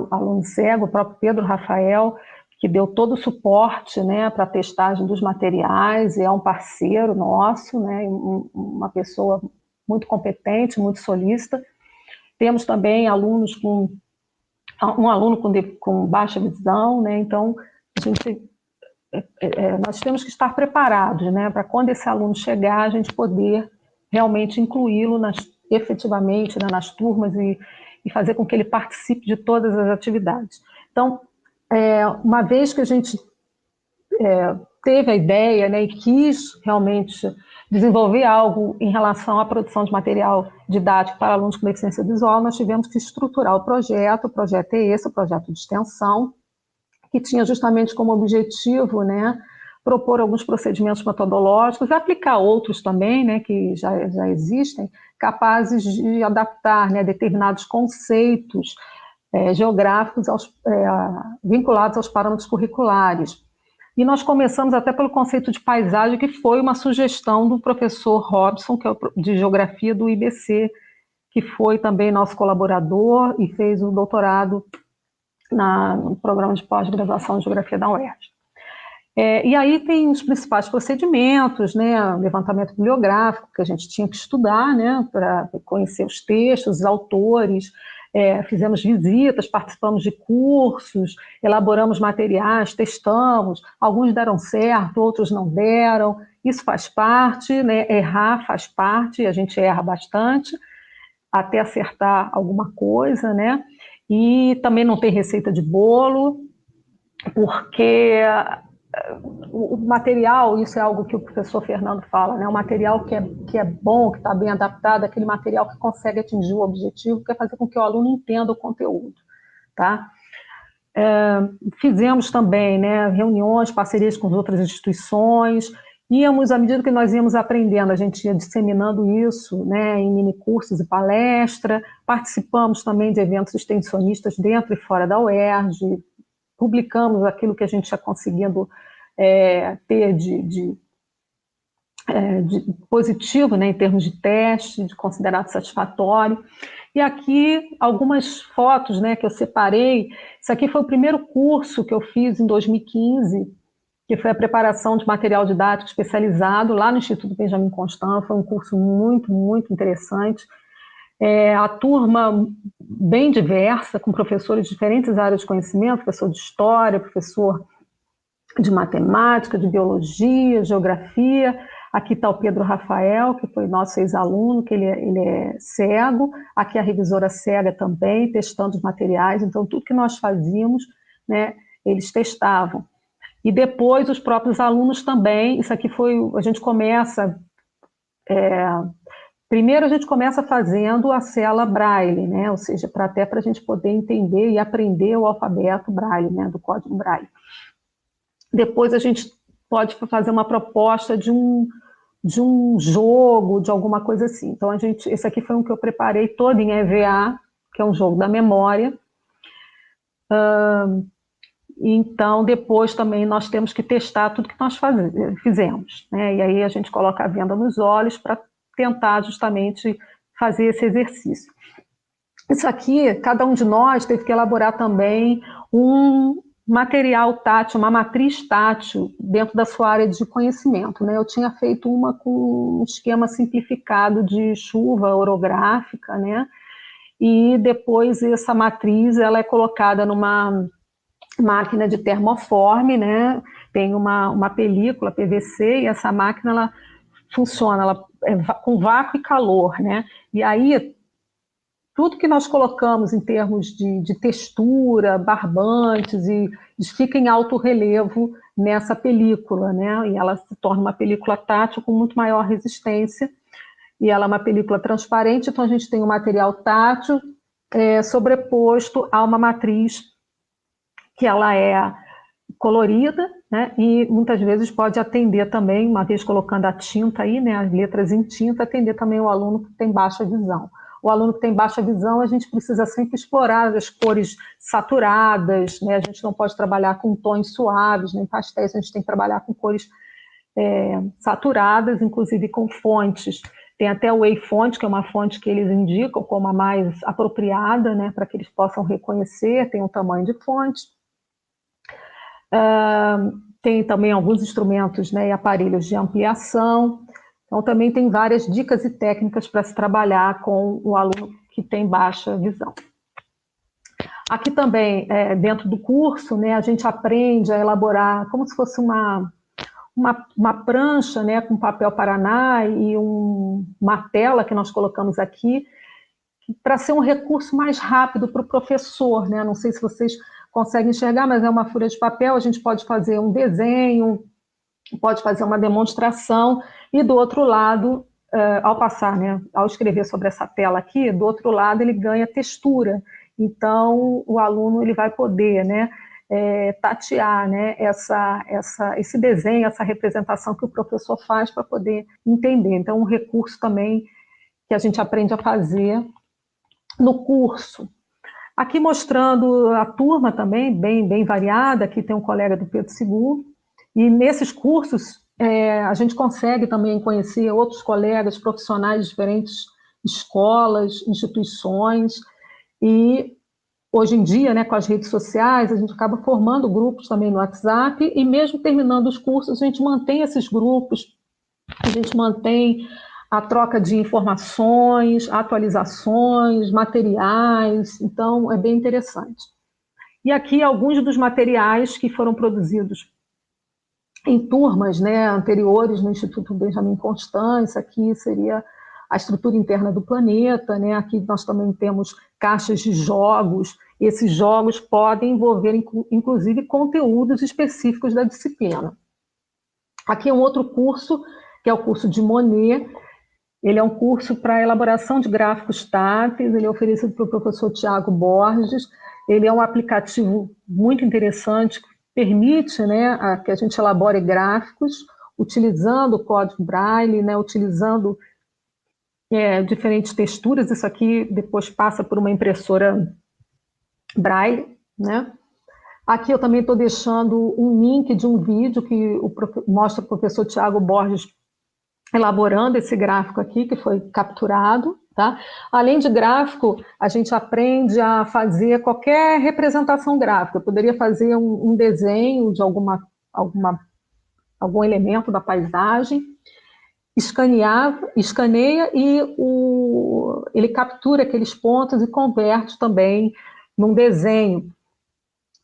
aluno cego, o próprio Pedro Rafael, que deu todo o suporte, né, para a testagem dos materiais, e é um parceiro nosso, né, uma pessoa muito competente, muito solícita. Temos também alunos um aluno com baixa visão, né, então nós temos que estar preparados, né, para quando esse aluno chegar, a gente poder realmente incluí-lo efetivamente, né, nas turmas e fazer com que ele participe de todas as atividades. Então, uma vez que a gente teve a ideia, né, e quis realmente desenvolver algo em relação à produção de material didático para alunos com deficiência visual, nós tivemos que estruturar o projeto é esse, o projeto de extensão, que tinha justamente como objetivo, né, propor alguns procedimentos metodológicos e aplicar outros também, né, que já existem, capazes de adaptar, né, determinados conceitos geográficos vinculados aos parâmetros curriculares. E nós começamos até pelo conceito de paisagem, que foi uma sugestão do professor Robson, que é de Geografia do IBC, que foi também nosso colaborador e fez o doutorado no programa de pós-graduação em Geografia da UERJ. E aí tem os principais procedimentos, né, levantamento bibliográfico, que a gente tinha que estudar, né, para conhecer os textos, os autores, fizemos visitas, participamos de cursos, elaboramos materiais, testamos, alguns deram certo, outros não deram, isso faz parte, né, errar faz parte, a gente erra bastante, até acertar alguma coisa, né, e também não tem receita de bolo, porque o material, isso é algo que o professor Fernando fala, né? O material que é bom, que está bem adaptado, é aquele material que consegue atingir o objetivo, que é fazer com que o aluno entenda o conteúdo, tá? Fizemos também, né, reuniões, parcerias com outras instituições, à medida que nós íamos aprendendo, a gente ia disseminando isso, né, em minicursos e palestra, participamos também de eventos extensionistas dentro e fora da UERJ, publicamos aquilo que a gente ia conseguindo ter de positivo, né, em termos de teste, de considerado satisfatório. E aqui algumas fotos, né, que eu separei. Isso aqui foi o primeiro curso que eu fiz em 2015, que foi a preparação de material didático especializado lá no Instituto Benjamin Constant. Foi um curso muito, muito interessante. A turma bem diversa, com professores de diferentes áreas de conhecimento, professor de história, professor de matemática, de biologia, geografia. Aqui está o Pedro Rafael, que foi nosso ex-aluno, que ele é cego. Aqui a revisora cega também, testando os materiais. Então, tudo que nós fazíamos, né, eles testavam. E depois os próprios alunos também. Isso aqui a gente começa... Primeiro a gente começa fazendo a cela Braille, né? Ou seja, até para a gente poder entender e aprender o alfabeto Braille, né? Do código Braille. Depois a gente pode fazer uma proposta de um jogo, de alguma coisa assim. Então, esse aqui foi um que eu preparei todo em EVA, que é um jogo da memória. Então, depois também nós temos que testar tudo que nós fizemos, né? E aí a gente coloca a venda nos olhos para tentar justamente fazer esse exercício. Isso aqui, cada um de nós teve que elaborar também um material tátil, uma matriz tátil dentro da sua área de conhecimento, né? Eu tinha feito uma com um esquema simplificado de chuva orográfica, né? E depois essa matriz ela é colocada numa máquina de termoforme, né? Tem uma película PVC e essa máquina ela funciona com vácuo e calor, né? E aí tudo que nós colocamos em termos de textura, barbantes, fica em alto relevo nessa película, né? E ela se torna uma película tátil com muito maior resistência, e ela é uma película transparente, então a gente tem um material tátil sobreposto a uma matriz que ela é colorida, né? E muitas vezes pode atender também, uma vez colocando a tinta aí, né, as letras em tinta, atender também o aluno que tem baixa visão. O aluno que tem baixa visão, a gente precisa sempre explorar as cores saturadas, né? A gente não pode trabalhar com tons suaves, nem pastéis, a gente tem que trabalhar com cores saturadas, inclusive com fontes. Tem até o Whey Font, que é uma fonte que eles indicam como a mais apropriada, né, para que eles possam reconhecer, tem um tamanho de fonte. Tem também alguns instrumentos, né, e aparelhos de ampliação. Então, também tem várias dicas e técnicas para se trabalhar com o aluno que tem baixa visão. Aqui também, dentro do curso, né, a gente aprende a elaborar como se fosse uma prancha, né, com papel paraná e uma tela que nós colocamos aqui, para ser um recurso mais rápido para o professor, né? Não sei se vocês conseguem enxergar, mas é uma folha de papel, a gente pode fazer um desenho, pode fazer uma demonstração, e do outro lado, ao passar, né, ao escrever sobre essa tela aqui, do outro lado ele ganha textura. Então, o aluno ele vai poder, né, tatear, né, esse desenho, essa representação que o professor faz para poder entender. Então, um recurso também que a gente aprende a fazer no curso. Aqui mostrando a turma também, bem variada. Aqui tem um colega do Pedro II, e nesses cursos a gente consegue também conhecer outros colegas profissionais de diferentes escolas, instituições, e hoje em dia, né, com as redes sociais, a gente acaba formando grupos também no WhatsApp, e mesmo terminando os cursos, a gente mantém esses grupos, a gente mantém a troca de informações, atualizações, materiais, então é bem interessante. E aqui alguns dos materiais que foram produzidos em turmas, né, anteriores no Instituto Benjamin Constant. Aqui seria a estrutura interna do planeta, né? Aqui nós também temos caixas de jogos. Esses jogos podem envolver, inclusive, conteúdos específicos da disciplina. Aqui é um outro curso, que é o curso de Monet. Ele é um curso para elaboração de gráficos táteis, ele é oferecido pelo professor Tiago Borges. Ele é um aplicativo muito interessante, que permite, né, que a gente elabore gráficos utilizando o código Braille, né, utilizando diferentes texturas. Isso aqui depois passa por uma impressora Braille, né? Aqui eu também estou deixando um link de um vídeo que mostra o professor Tiago Borges elaborando esse gráfico aqui, que foi capturado, tá? Além de gráfico, a gente aprende a fazer qualquer representação gráfica. Eu poderia fazer um desenho de algum elemento da paisagem, escaneia e ele captura aqueles pontos e converte também num desenho.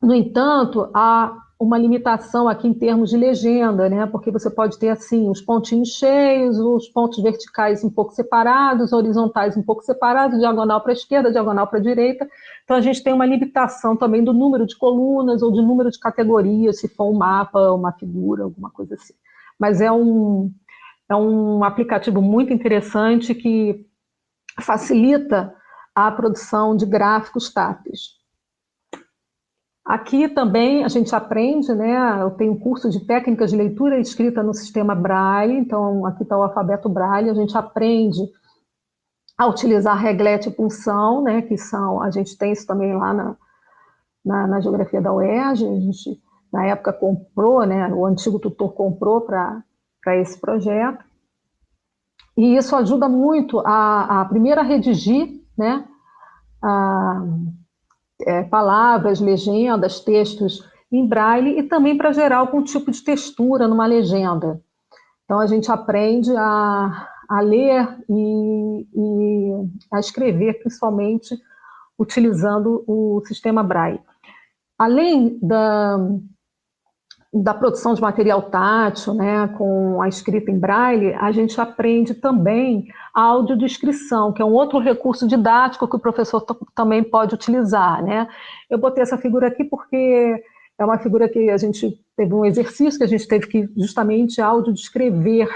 No entanto, há uma limitação aqui em termos de legenda, né? Porque você pode ter assim os pontinhos cheios, os pontos verticais um pouco separados, horizontais um pouco separados, diagonal para a esquerda, diagonal para a direita. Então a gente tem uma limitação também do número de colunas ou de número de categorias, se for um mapa, uma figura, alguma coisa assim. Mas é um aplicativo muito interessante que facilita a produção de gráficos táteis. Aqui também a gente aprende, né? Eu tenho um curso de técnicas de leitura e escrita no sistema Braille, então aqui está o alfabeto Braille. A gente aprende a utilizar reglete e punção, né? Que a gente tem isso também lá na geografia da UERJ. A gente, na época, comprou, né? O antigo tutor comprou para esse projeto. E isso ajuda muito primeiro a redigir, né? Palavras, legendas, textos em braille, e também para gerar algum tipo de textura numa legenda. Então a gente aprende a ler e a escrever, principalmente utilizando o sistema Braille. Além da produção de material tátil, né, com a escrita em Braille, a gente aprende também a audiodescrição, que é um outro recurso didático que o professor também pode utilizar, né? Eu botei essa figura aqui porque é uma figura que a gente teve um exercício que a gente teve que justamente audiodescrever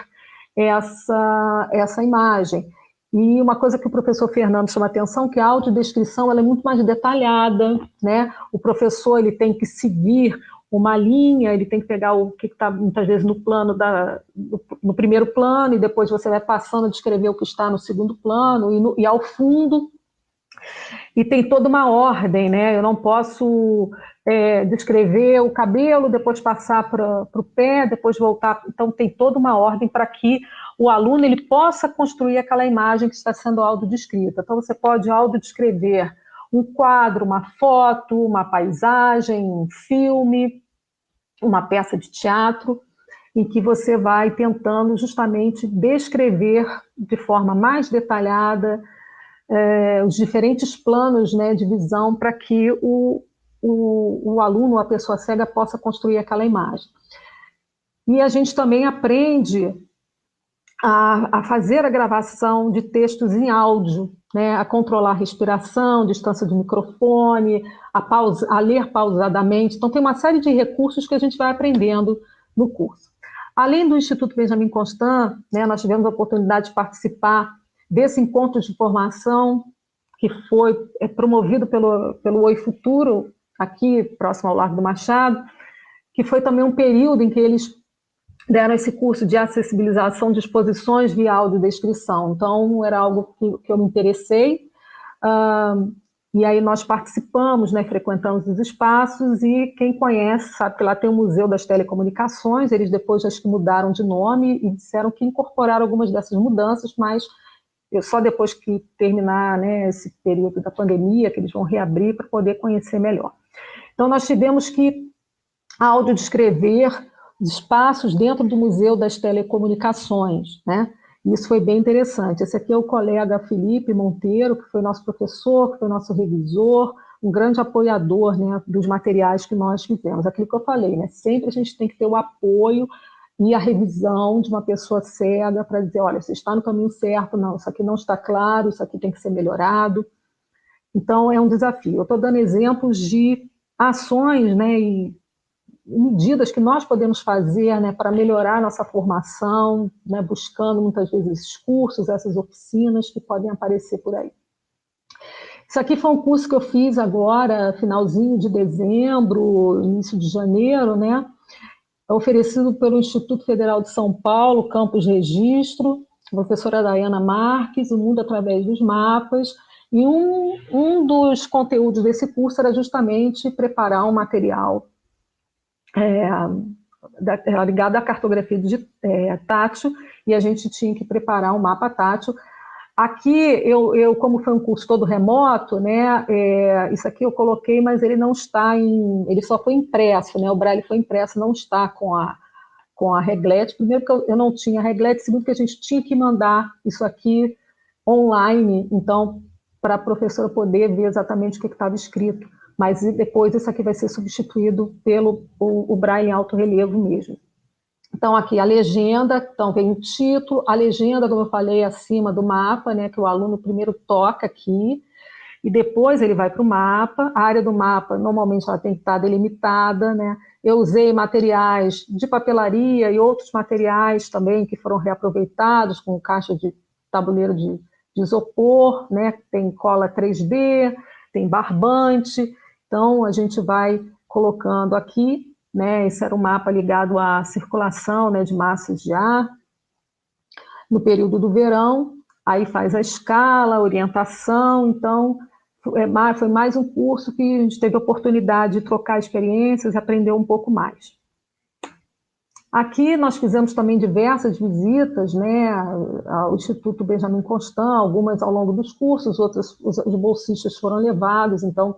essa imagem. E uma coisa que o professor Fernando chama atenção, que a audiodescrição ela é muito mais detalhada, né? O professor ele tem que seguir uma linha, ele tem que pegar o que está muitas vezes no plano no primeiro plano, e depois você vai passando a descrever o que está no segundo plano e ao fundo, e tem toda uma ordem, né? Eu não posso descrever o cabelo, depois passar para o pé, depois voltar. Então tem toda uma ordem para que o aluno ele possa construir aquela imagem que está sendo autodescrita. Então você pode autodescrever um quadro, uma foto, uma paisagem, um filme, uma peça de teatro, em que você vai tentando justamente descrever de forma mais detalhada os diferentes planos, né, de visão para que o aluno, a pessoa cega, possa construir aquela imagem. E a gente também aprende a fazer a gravação de textos em áudio, né, a controlar a respiração, distância do microfone, a ler pausadamente. Então, tem uma série de recursos que a gente vai aprendendo no curso. Além do Instituto Benjamin Constant, né, nós tivemos a oportunidade de participar desse encontro de formação que foi promovido pelo Oi Futuro, aqui próximo ao Largo do Machado, que foi também um período em que eles deram esse curso de acessibilização de exposições via audiodescrição. Então, era algo que eu me interessei, e aí nós participamos, né, frequentamos os espaços, e quem conhece sabe que lá tem o Museu das Telecomunicações. Eles depois acho que mudaram de nome e disseram que incorporaram algumas dessas mudanças, mas só depois que terminar, né, esse período da pandemia, que eles vão reabrir para poder conhecer melhor. Então, nós tivemos que audiodescrever espaços dentro do Museu das Telecomunicações, né? Isso foi bem interessante. Esse aqui é o colega Felipe Monteiro, que foi nosso professor, que foi nosso revisor, um grande apoiador, né, dos materiais que nós fizemos. Aquilo que eu falei, né? Sempre a gente tem que ter o apoio e a revisão de uma pessoa cega para dizer, olha, você está no caminho certo, não, isso aqui não está claro, isso aqui tem que ser melhorado. Então, é um desafio. Eu estou dando exemplos de ações, né, e medidas que nós podemos fazer, né, para melhorar a nossa formação, né, buscando muitas vezes esses cursos, essas oficinas que podem aparecer por aí. Isso aqui foi um curso que eu fiz agora, finalzinho de dezembro, início de janeiro, né, oferecido pelo Instituto Federal de São Paulo, Campus Registro, a professora Dayana Marques, O Mundo através dos Mapas, e um dos conteúdos desse curso era justamente preparar um material ligado à cartografia tátil, e a gente tinha que preparar um mapa tátil. Aqui, eu como foi um curso todo remoto, né, isso aqui eu coloquei, mas ele não está ele só foi impresso, né, o Braille foi impresso, não está com a reglete. Primeiro que eu não tinha reglete, segundo que a gente tinha que mandar isso aqui online, então, para a professora poder ver exatamente o que estava escrito. Mas depois isso aqui vai ser substituído pelo o Braille em alto relevo mesmo. Então, aqui a legenda, então vem o título, a legenda, como eu falei, acima do mapa, né, que o aluno primeiro toca aqui, e depois ele vai para o mapa. A área do mapa, normalmente, ela tem que estar delimitada, né? Eu usei materiais de papelaria e outros materiais também que foram reaproveitados, com caixa de tabuleiro de isopor, né? Tem cola 3D, tem barbante. Então, a gente vai colocando aqui, né? Esse era um mapa ligado à circulação, né, de massas de ar no período do verão. Aí faz a escala, a orientação. Então, foi mais um curso que a gente teve a oportunidade de trocar experiências e aprender um pouco mais. Aqui nós fizemos também diversas visitas, né, ao Instituto Benjamin Constant, algumas ao longo dos cursos, outras os bolsistas foram levados. Então,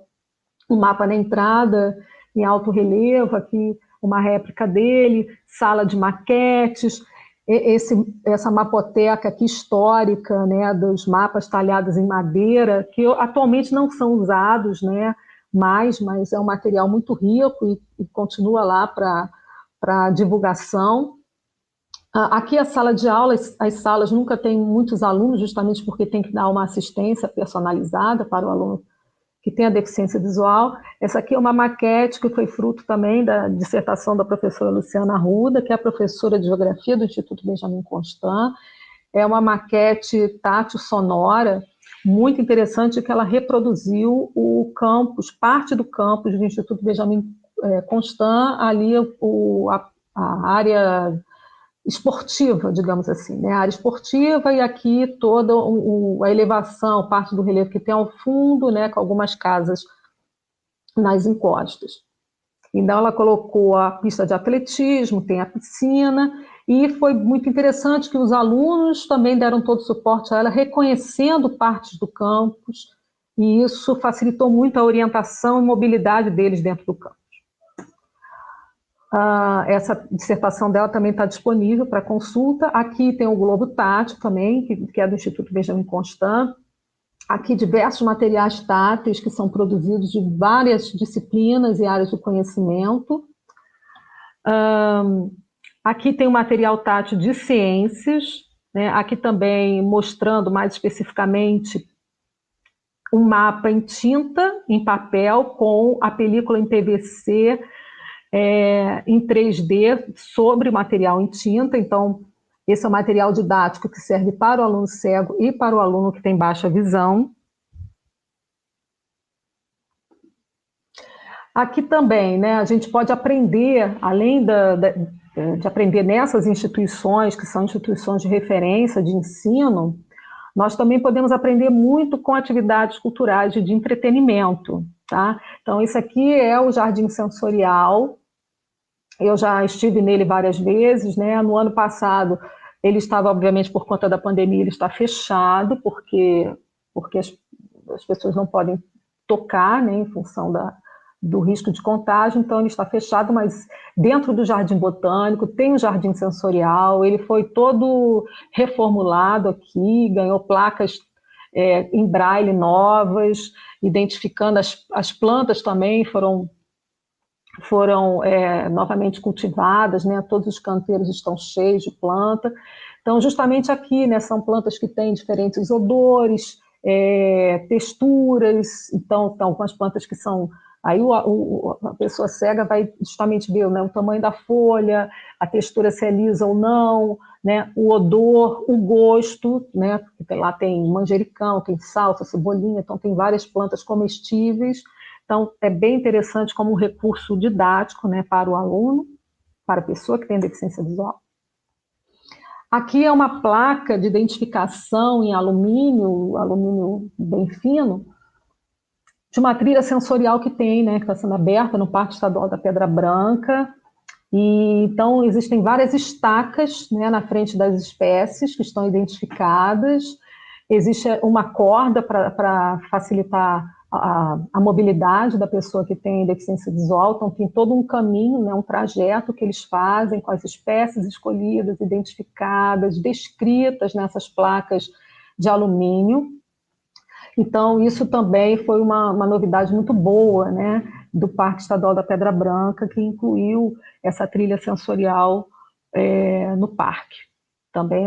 um mapa na entrada, em alto relevo, aqui uma réplica dele, sala de maquetes, essa mapoteca aqui histórica, né, dos mapas talhados em madeira, que atualmente não são usados, né, mas é um material muito rico e continua lá para divulgação. Aqui a sala de aula, as salas nunca têm muitos alunos, justamente porque tem que dar uma assistência personalizada para o aluno que tem a deficiência visual. Essa aqui é uma maquete que foi fruto também da dissertação da professora Luciana Arruda, que é a professora de Geografia do Instituto Benjamin Constant. É uma maquete tátil sonora, muito interessante, que ela reproduziu o campus, parte do campus do Instituto Benjamin Constant, ali a área esportiva, digamos assim, né? A área esportiva, e aqui toda a elevação, parte do relevo que tem ao fundo, né, com algumas casas nas encostas. Então, ela colocou a pista de atletismo, tem a piscina, e foi muito interessante que os alunos também deram todo o suporte a ela, reconhecendo partes do campus, e isso facilitou muito a orientação e mobilidade deles dentro do campus. Essa dissertação dela também está disponível para consulta. Aqui tem o globo tátil também, que é do Instituto Benjamin Constant. Aqui diversos materiais táteis que são produzidos de várias disciplinas e áreas do conhecimento. Aqui tem o material tátil de ciências, né? Aqui também mostrando mais especificamente um mapa em tinta, em papel, com a película em PVC em 3D sobre o material em tinta. Então, esse é o material didático que serve para o aluno cego e para o aluno que tem baixa visão. Aqui também, né, a gente pode aprender, além de aprender nessas instituições, que são instituições de referência, de ensino, nós também podemos aprender muito com atividades culturais e de entretenimento, tá? Então, isso aqui é o Jardim Sensorial. Eu já estive nele várias vezes, né? No ano passado, ele estava, obviamente, por conta da pandemia, ele está fechado, porque as pessoas não podem tocar, né, em função do risco de contágio, então ele está fechado, mas dentro do Jardim Botânico tem um Jardim Sensorial, ele foi todo reformulado aqui, ganhou placas em braille novas, identificando as plantas também foram novamente cultivadas, né? Todos os canteiros estão cheios de planta. Então, justamente aqui, né, são plantas que têm diferentes odores, texturas. Então, com as plantas que são... Aí a pessoa cega vai justamente ver, né, o tamanho da folha, a textura se é lisa ou não, né, o odor, o gosto, né, porque lá tem manjericão, tem salsa, cebolinha, então tem várias plantas comestíveis. Então, é bem interessante como um recurso didático, né, para o aluno, para a pessoa que tem deficiência visual. Aqui é uma placa de identificação em alumínio bem fino, de uma trilha sensorial que tem, né, que está sendo aberta no Parque Estadual da Pedra Branca. E, então, existem várias estacas, né, na frente das espécies que estão identificadas. Existe uma corda para facilitar a mobilidade da pessoa que tem deficiência visual. Então, tem todo um caminho, né, um trajeto que eles fazem com as espécies escolhidas, identificadas, descritas nessas placas de alumínio. Então, isso também foi uma novidade muito boa, né, do Parque Estadual da Pedra Branca, que incluiu essa trilha sensorial no parque. Também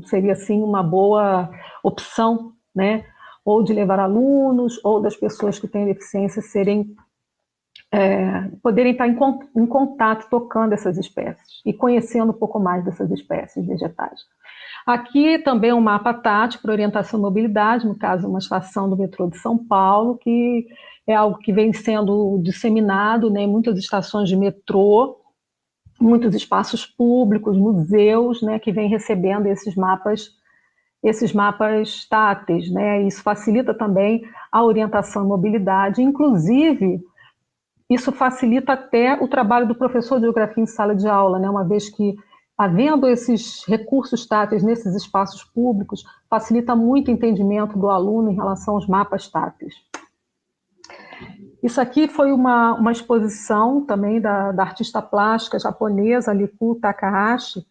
seria, assim, uma boa opção, né, ou de levar alunos, ou das pessoas que têm deficiência poderem estar em contato, tocando essas espécies e conhecendo um pouco mais dessas espécies vegetais. Aqui também um mapa tátil para orientação e mobilidade, no caso, uma estação do metrô de São Paulo, que é algo que vem sendo disseminado, né, em muitas estações de metrô, muitos espaços públicos, museus, né, que vêm recebendo esses mapas táteis, né? Isso facilita também a orientação e mobilidade, inclusive isso facilita até o trabalho do professor de geografia em sala de aula, né? Uma vez que, havendo esses recursos táteis nesses espaços públicos, facilita muito o entendimento do aluno em relação aos mapas táteis. Isso aqui foi uma exposição também da artista plástica japonesa Liku Takahashi.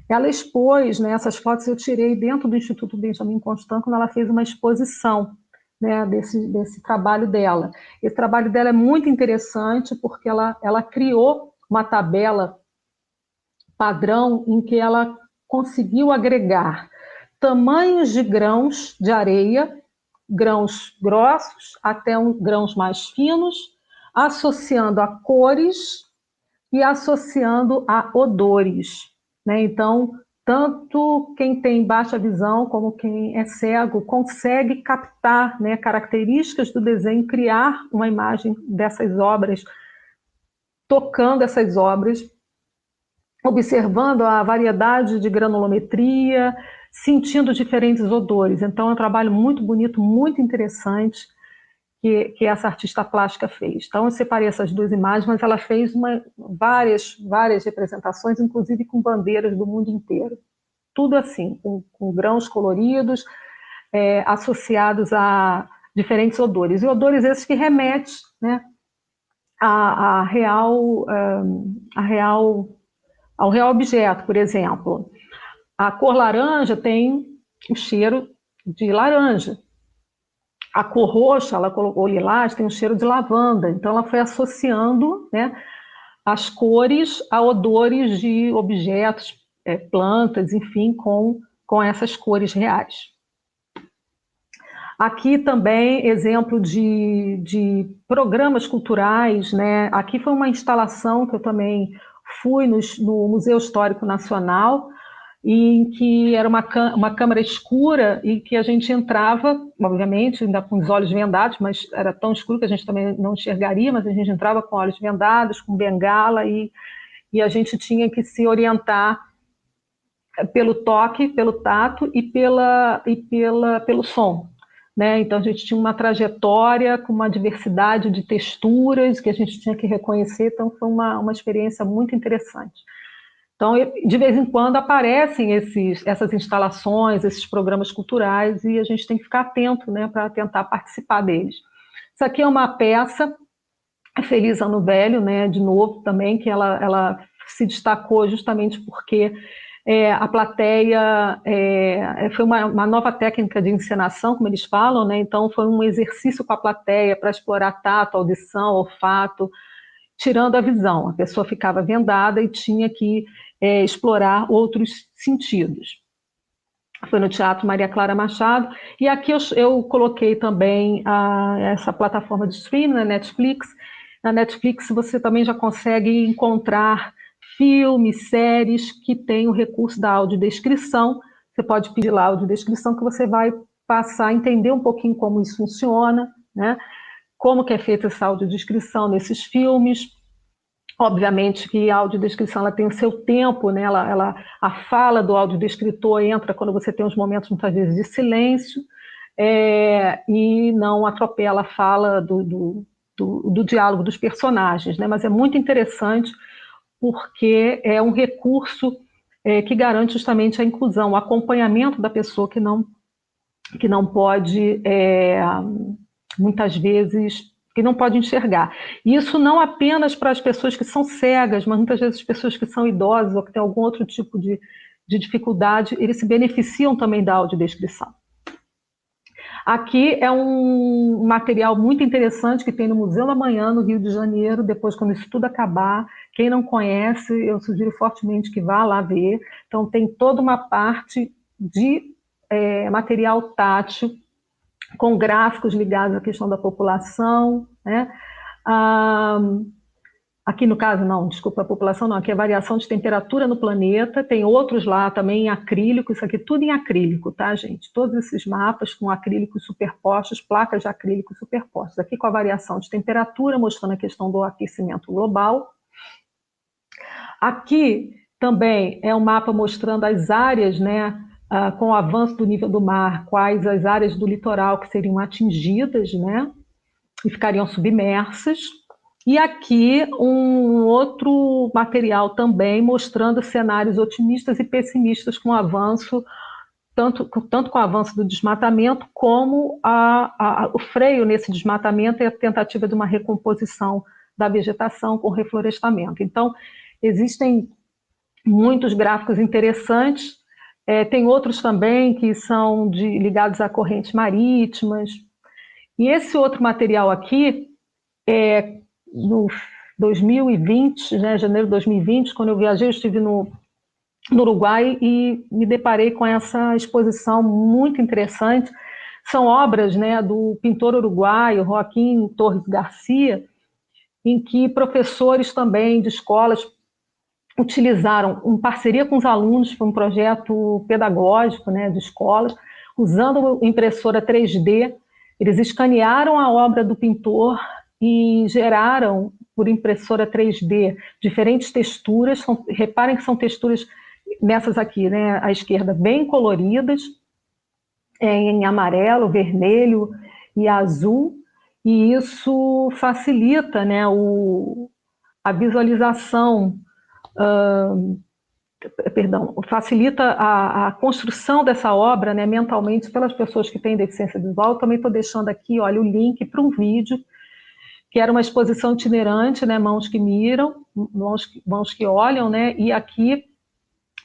Ela expôs, né, essas fotos eu tirei dentro do Instituto Benjamin Constant, quando ela fez uma exposição, né, desse trabalho dela. Esse trabalho dela é muito interessante porque ela criou uma tabela padrão em que ela conseguiu agregar tamanhos de grãos de areia, grãos grossos até grãos mais finos, associando a cores e associando a odores, né? Então, tanto quem tem baixa visão como quem é cego consegue captar, né, características do desenho, criar uma imagem dessas obras, tocando essas obras, observando a variedade de granulometria, sentindo diferentes odores. Então, é um trabalho muito bonito, muito interessante que essa artista plástica fez. Então, eu separei essas duas imagens, mas ela fez várias representações, inclusive com bandeiras do mundo inteiro. Tudo assim, com grãos coloridos, associados a diferentes odores. E odores esses que remetem, né, ao real objeto, por exemplo. A cor laranja tem o cheiro de laranja. A cor roxa, ela colocou lilás, tem um cheiro de lavanda. Então, ela foi associando, né, as cores a odores de objetos, plantas, enfim, com essas cores reais. Aqui também exemplo de programas culturais, né? Aqui foi uma instalação que eu também fui no Museu Histórico Nacional, em que era uma câmara escura e que a gente entrava, obviamente, ainda com os olhos vendados, mas era tão escuro que a gente também não enxergaria, mas a gente entrava com olhos vendados, com bengala, e a gente tinha que se orientar pelo toque, pelo tato e pelo som. Né? Então, a gente tinha uma trajetória com uma diversidade de texturas que a gente tinha que reconhecer, então foi uma experiência muito interessante. Então, de vez em quando aparecem essas instalações, esses programas culturais, e a gente tem que ficar atento, né, para tentar participar deles. Isso aqui é uma peça, Feliz Ano Velho, né, de novo também, que ela se destacou justamente porque a plateia foi uma nova técnica de encenação, como eles falam, né? Então foi um exercício com a plateia para explorar tato, audição, olfato, tirando a visão. A pessoa ficava vendada e tinha que explorar outros sentidos. Foi no Teatro Maria Clara Machado, e aqui eu coloquei também essa plataforma de streaming, na Netflix. Na Netflix você também já consegue encontrar filmes, séries que têm o recurso da audiodescrição. Você pode pedir lá a audiodescrição que você vai passar a entender um pouquinho como isso funciona, né? Como que é feita essa audiodescrição nesses filmes. Obviamente que a audiodescrição ela tem o seu tempo, né? A fala do audiodescritor entra quando você tem uns momentos, muitas vezes, de silêncio, e não atropela a fala do diálogo dos personagens, né? Mas é muito interessante porque é um recurso que garante justamente a inclusão, o acompanhamento da pessoa que não pode, muitas vezes, que não pode enxergar. E isso não apenas para as pessoas que são cegas, mas muitas vezes as pessoas que são idosas ou que têm algum outro tipo de dificuldade, eles se beneficiam também da audiodescrição. Aqui é um material muito interessante que tem no Museu da Manhã, no Rio de Janeiro, depois quando isso tudo acabar. Quem não conhece, eu sugiro fortemente que vá lá ver. Então tem toda uma parte de material tátil, com gráficos ligados à questão da população, né? Aqui no caso, não, desculpa, a população não, aqui é a variação de temperatura no planeta, tem outros lá também em acrílico, isso aqui tudo em acrílico, tá, gente? Todos esses mapas com acrílicos superpostos, placas de acrílico superpostos, aqui com a variação de temperatura, mostrando a questão do aquecimento global. Aqui também é um mapa mostrando as áreas, né, com o avanço do nível do mar, quais as áreas do litoral que seriam atingidas, né, e ficariam submersas. E aqui um outro material também mostrando cenários otimistas e pessimistas com o avanço, tanto com o avanço do desmatamento, como o freio nesse desmatamento e a tentativa de uma recomposição da vegetação com reflorestamento. Então, existem muitos gráficos interessantes, tem outros também que são ligados a correntes marítimas. E esse outro material aqui, no 2020, né, janeiro de 2020, quando eu viajei, eu estive no Uruguai e me deparei com essa exposição muito interessante. São obras, né, do pintor uruguaio Joaquim Torres Garcia, em que professores também de escolas utilizaram, em parceria com os alunos, foi um projeto pedagógico, né, de escolas, usando impressora 3D, eles escanearam a obra do pintor e geraram, por impressora 3D, diferentes texturas. Reparem que são texturas, nessas aqui, né, à esquerda, bem coloridas, em amarelo, vermelho e azul, e isso facilita, né, a visualização, facilita a construção dessa obra, né, mentalmente pelas pessoas que têm deficiência visual. Eu também estou deixando aqui, olha, o link para um vídeo que era uma exposição itinerante, né, Mãos que Miram, mãos que Olham, né, e aqui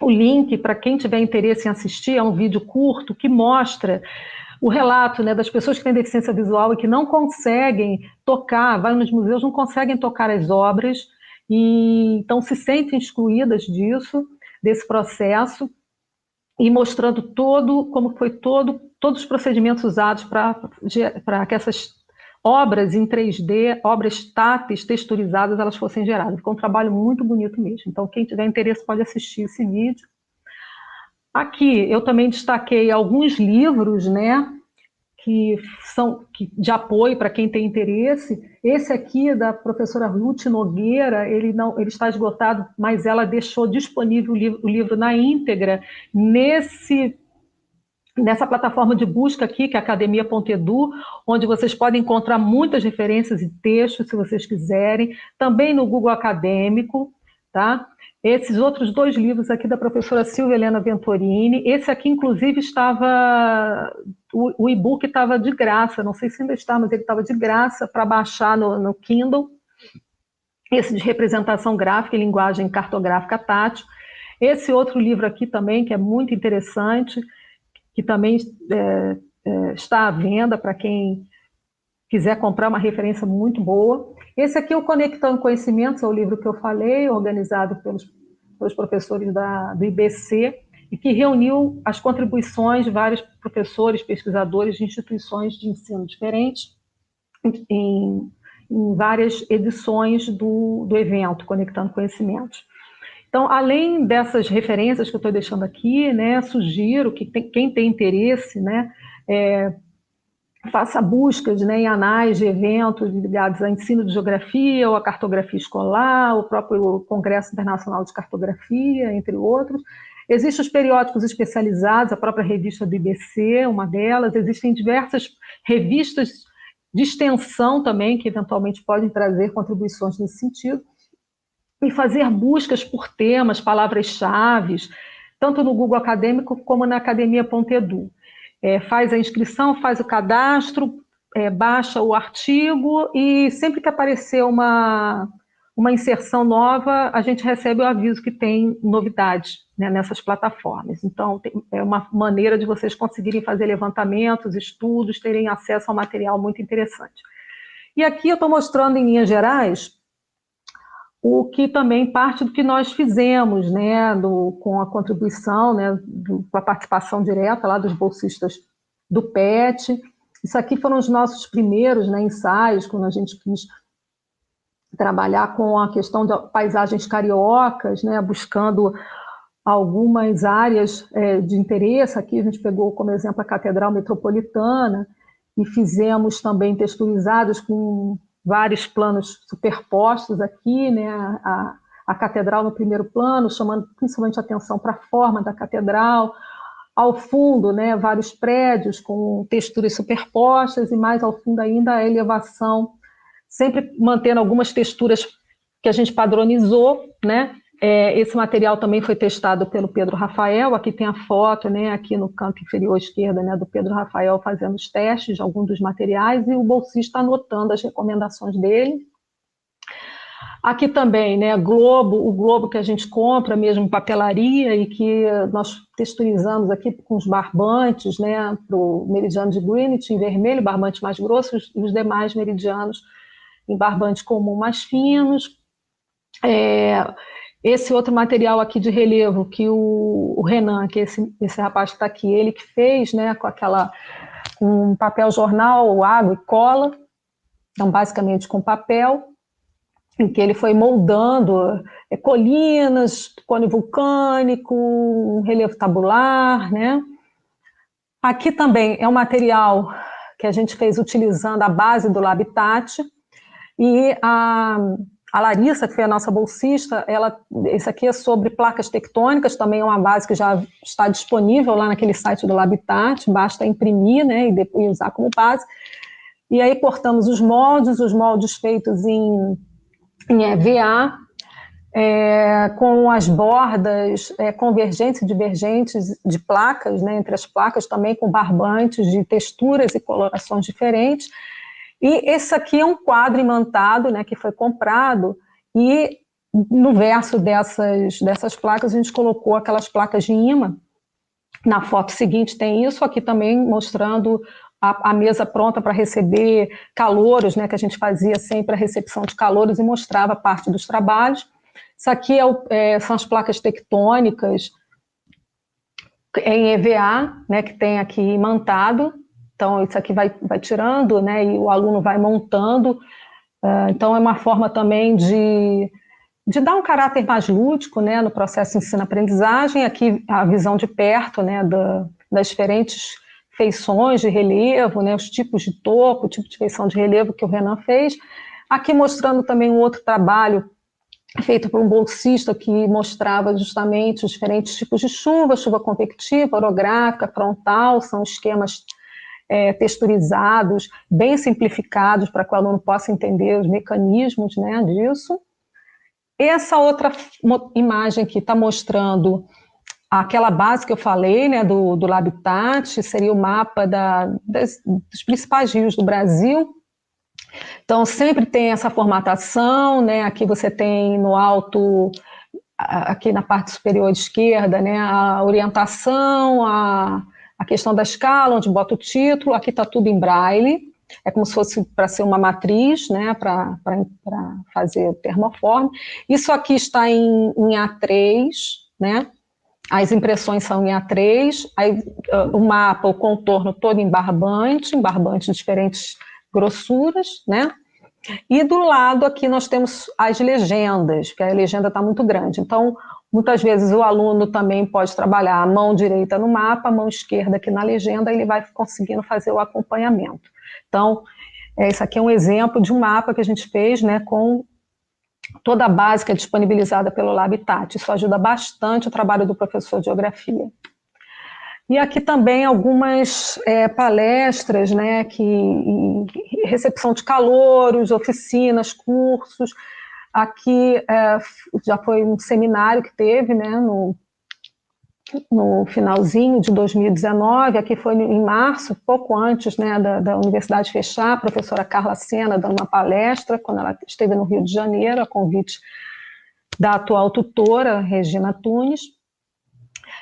o link para quem tiver interesse em assistir é um vídeo curto que mostra o relato, né, das pessoas que têm deficiência visual e que não conseguem tocar, vai nos museus, não conseguem tocar as obras, e então se sentem excluídas desse processo, e mostrando como foi todos os procedimentos usados para que essas obras em 3D, obras táteis, texturizadas, elas fossem geradas. Ficou um trabalho muito bonito mesmo. Então, quem tiver interesse pode assistir esse vídeo. Aqui eu também destaquei alguns livros, né, que são de apoio para quem tem interesse. Esse aqui é da professora Ruth Nogueira, ele está esgotado, mas ela deixou disponível o livro na íntegra nessa plataforma de busca aqui, que é academia.edu, onde vocês podem encontrar muitas referências e textos, se vocês quiserem, também no Google Acadêmico, tá? Esses outros 2 livros aqui da professora Silvia Helena Ventorini, esse aqui, inclusive, o e-book estava de graça, não sei se ainda está, mas ele estava de graça para baixar no Kindle, esse de representação gráfica e linguagem cartográfica tátil. Esse outro livro aqui também, que é muito interessante, que também está à venda para quem quiser comprar, uma referência muito boa. Esse aqui é o Conectando Conhecimentos, é o livro que eu falei, organizado pelos professores do IBC, e que reuniu as contribuições de vários professores, pesquisadores de instituições de ensino diferentes, em várias edições do evento Conectando Conhecimentos. Então, além dessas referências que eu estou deixando aqui, né, sugiro que quem tem interesse, né, faça buscas, né, em anais de eventos ligados a ensino de geografia ou a cartografia escolar, o próprio Congresso Internacional de Cartografia, entre outros. Existem os periódicos especializados, a própria revista do IBC, uma delas. Existem diversas revistas de extensão também, que eventualmente podem trazer contribuições nesse sentido. E fazer buscas por temas, palavras-chave, tanto no Google Acadêmico como na academia.edu. Faz a inscrição, faz o cadastro, baixa o artigo e sempre que aparecer uma inserção nova, a gente recebe o aviso que tem novidades, né, nessas plataformas. Então, é uma maneira de vocês conseguirem fazer levantamentos, estudos, terem acesso a um material muito interessante. E aqui eu estou mostrando em linhas gerais o que também parte do que nós fizemos, né, com a contribuição, né, com a participação direta lá dos bolsistas do PET. Isso aqui foram os nossos primeiros, né, ensaios, quando a gente quis trabalhar com a questão de paisagens cariocas, né, buscando algumas áreas de interesse. Aqui a gente pegou como exemplo a Catedral Metropolitana e fizemos também texturizados com vários planos superpostos aqui, né, a catedral no primeiro plano, chamando principalmente a atenção para a forma da catedral, ao fundo, né, vários prédios com texturas superpostas, e mais ao fundo ainda a elevação, sempre mantendo algumas texturas que a gente padronizou, né. Esse material também foi testado pelo Pedro Rafael, aqui tem a foto, né, aqui no canto inferior esquerda, né, do Pedro Rafael fazendo os testes de alguns dos materiais, e o bolsista anotando as recomendações dele. Aqui também, né, o globo que a gente compra mesmo em papelaria e que nós texturizamos aqui com os barbantes, né, para o meridiano de Greenwich em vermelho, barbante mais grosso, e os demais meridianos em barbante comum mais finos. Esse outro material aqui de relevo que o Renan, que é esse rapaz que está aqui, ele que fez, né, com papel jornal, água e cola, então basicamente com papel, em que ele foi moldando colinas, cone vulcânico, um relevo tabular, né. Aqui também é um material que a gente fez utilizando a base do Labitat, e a Larissa, que foi a nossa bolsista, esse aqui é sobre placas tectônicas, também é uma base que já está disponível lá naquele site do Labitat, basta imprimir, né, e depois usar como base. E aí cortamos os moldes feitos em EVA, com as bordas convergentes e divergentes de placas, né, entre as placas também com barbantes de texturas e colorações diferentes, E esse aqui é um quadro imantado, né, que foi comprado, e no verso dessas placas a gente colocou aquelas placas de imã. Na foto seguinte tem isso, aqui também mostrando a mesa pronta para receber calouros, né, que a gente fazia sempre a recepção de calouros e mostrava parte dos trabalhos. Isso aqui são as placas tectônicas em EVA, né, que tem aqui imantado. Então, isso aqui vai tirando, né, e o aluno vai montando. Então, é uma forma também de dar um caráter mais lúdico, né, no processo de ensino-aprendizagem. Aqui a visão de perto, né, das diferentes feições de relevo, né, os tipos de topo, o tipo de feição de relevo que o Renan fez. Aqui mostrando também um outro trabalho feito por um bolsista que mostrava justamente os diferentes tipos de chuva convectiva, orográfica, frontal, são esquemas texturizados, bem simplificados para que o aluno possa entender os mecanismos, né, disso. Essa outra imagem aqui está mostrando aquela base que eu falei, né, do Labitat, seria o mapa dos principais rios do Brasil. Então, sempre tem essa formatação, né, aqui você tem no alto, aqui na parte superior esquerda, né, a orientação, a questão da escala, onde bota o título, aqui está tudo em braille, é como se fosse para ser uma matriz, né, para fazer o termoforme. Isso aqui está em A3, né, as impressões são em A3, aí, o mapa, o contorno todo em barbante de diferentes grossuras, né, e do lado aqui nós temos as legendas, porque a legenda está muito grande, então muitas vezes o aluno também pode trabalhar a mão direita no mapa, a mão esquerda aqui na legenda, ele vai conseguindo fazer o acompanhamento. Então, esse aqui é um exemplo de um mapa que a gente fez, né, com toda a base que é disponibilizada pelo Labitat. Isso ajuda bastante o trabalho do professor de geografia. E aqui também algumas palestras, né, recepção de calouros, oficinas, cursos. Aqui já foi um seminário que teve, né, no finalzinho de 2019, aqui foi em março, pouco antes, né, da universidade fechar, a professora Carla Sena dando uma palestra, quando ela esteve no Rio de Janeiro, a convite da atual tutora, Regina Tunes.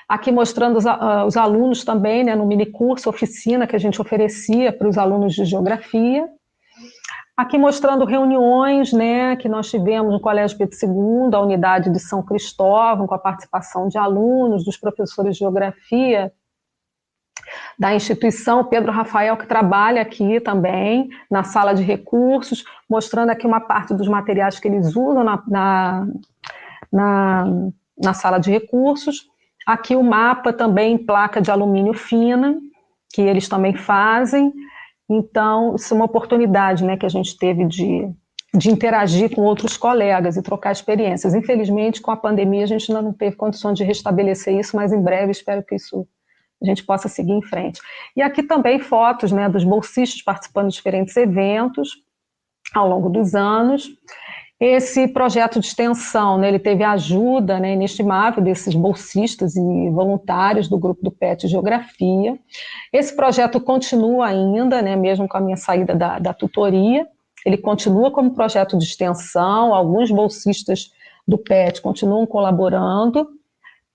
Aqui mostrando os alunos também, né, no minicurso, oficina que a gente oferecia para os alunos de geografia. Aqui mostrando reuniões, né, que nós tivemos no Colégio Pedro II, a unidade de São Cristóvão, com a participação de alunos, dos professores de geografia da instituição, Pedro Rafael, que trabalha aqui também, na sala de recursos, mostrando aqui uma parte dos materiais que eles usam na sala de recursos. Aqui o mapa também em placa de alumínio fina, que eles também fazem. Então, isso é uma oportunidade, né, que a gente teve de interagir com outros colegas e trocar experiências. Infelizmente, com a pandemia, a gente ainda não teve condições de restabelecer isso, mas em breve espero que a gente possa seguir em frente. E aqui também fotos, né, dos bolsistas participando de diferentes eventos ao longo dos anos. Esse projeto de extensão, né, ele teve a ajuda, né, inestimável desses bolsistas e voluntários do grupo do PET Geografia. Esse projeto continua ainda, né, mesmo com a minha saída da tutoria, ele continua como projeto de extensão, alguns bolsistas do PET continuam colaborando.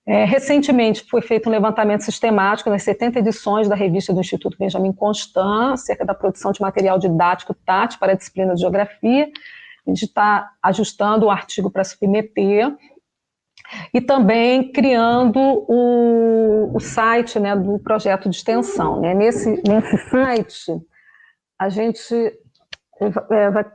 Recentemente foi feito um levantamento sistemático nas 70 edições da revista do Instituto Benjamin Constant, acerca da produção de material didático TAT para a disciplina de Geografia. A gente está ajustando o artigo para submeter e também criando o site, né, do projeto de extensão. Né? Nesse site, a gente vai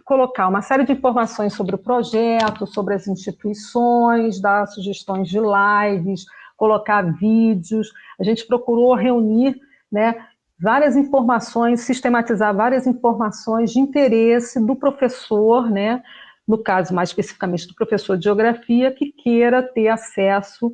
colocar uma série de informações sobre o projeto, sobre as instituições, dar sugestões de lives, colocar vídeos. A gente procurou reunir, né, várias informações, sistematizar várias informações de interesse do professor, né, no caso mais especificamente do professor de geografia, que queira ter acesso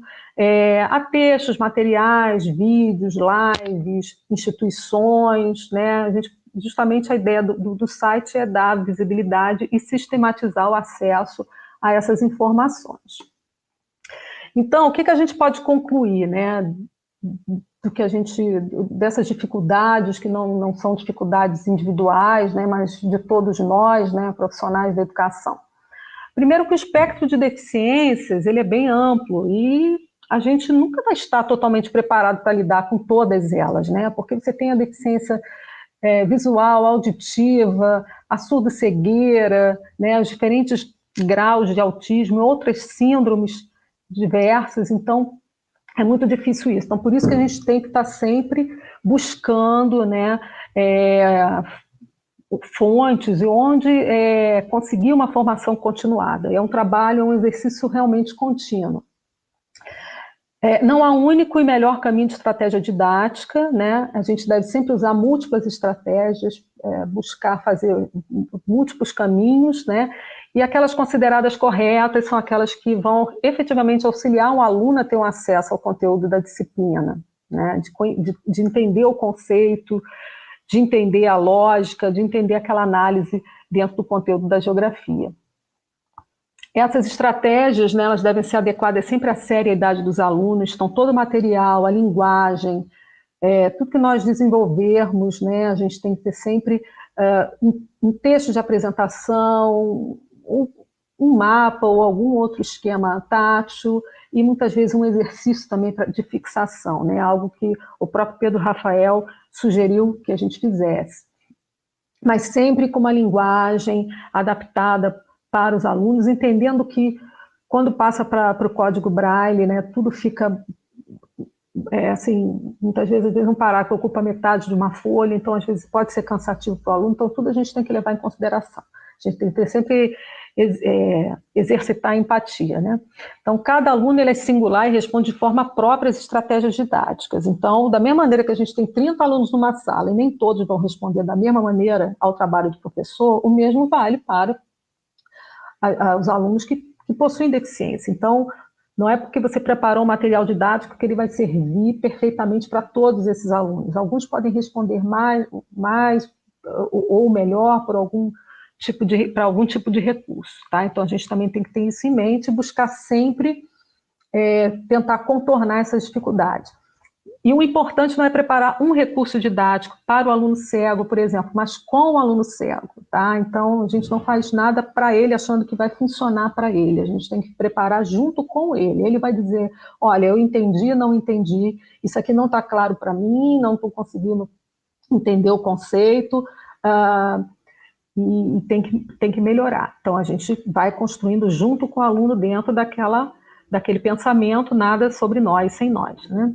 a textos, materiais, vídeos, lives, instituições, né, justamente a ideia do site é dar visibilidade e sistematizar o acesso a essas informações. Então, o que a gente pode concluir, né, dessas dificuldades que não são dificuldades individuais, né, mas de todos nós, né, profissionais da educação. Primeiro que o espectro de deficiências, ele é bem amplo e a gente nunca vai estar totalmente preparado para lidar com todas elas, né, porque você tem a deficiência visual, auditiva, a surdo-cegueira, né, os diferentes graus de autismo, outras síndromes diversas, então é muito difícil isso. Então, por isso que a gente tem que estar sempre buscando, né, fontes e onde conseguir uma formação continuada. É um trabalho, é um exercício realmente contínuo. Não há único e melhor caminho de estratégia didática, né? A gente deve sempre usar múltiplas estratégias, buscar fazer múltiplos caminhos, né? E aquelas consideradas corretas são aquelas que vão efetivamente auxiliar um aluno a ter um acesso ao conteúdo da disciplina, né? De entender o conceito, de entender a lógica, de entender aquela análise dentro do conteúdo da geografia. Essas estratégias, né, elas devem ser adequadas sempre à série e à idade dos alunos, então todo o material, a linguagem, tudo que nós desenvolvermos, né, a gente tem que ter sempre um texto de apresentação, um mapa ou algum outro esquema tátil e muitas vezes um exercício também de fixação, né, algo que o próprio Pedro Rafael sugeriu que a gente fizesse. Mas sempre com uma linguagem adaptada para os alunos, entendendo que quando passa para o código Braille, né, tudo fica, assim, muitas vezes um parágrafo ocupa metade de uma folha, então às vezes pode ser cansativo para o aluno, então tudo a gente tem que levar em consideração. A gente tem que sempre exercitar a empatia, né? Então, cada aluno ele é singular e responde de forma própria às estratégias didáticas. Então, da mesma maneira que a gente tem 30 alunos numa sala e nem todos vão responder da mesma maneira ao trabalho do professor, o mesmo vale para os alunos que possuem deficiência. Então, não é porque você preparou um material didático que ele vai servir perfeitamente para todos esses alunos. Alguns podem responder mais ou melhor para algum tipo de recurso, tá? Então, a gente também tem que ter isso em mente e buscar sempre tentar contornar essas dificuldades. E o importante não é preparar um recurso didático para o aluno cego, por exemplo, mas com o aluno cego, tá? Então, a gente não faz nada para ele achando que vai funcionar para ele. A gente tem que preparar junto com ele. Ele vai dizer, olha, eu entendi, não entendi, isso aqui não está claro para mim, não estou conseguindo entender o conceito, e tem que melhorar. Então, a gente vai construindo junto com o aluno dentro daquele pensamento, nada sobre nós, sem nós, né?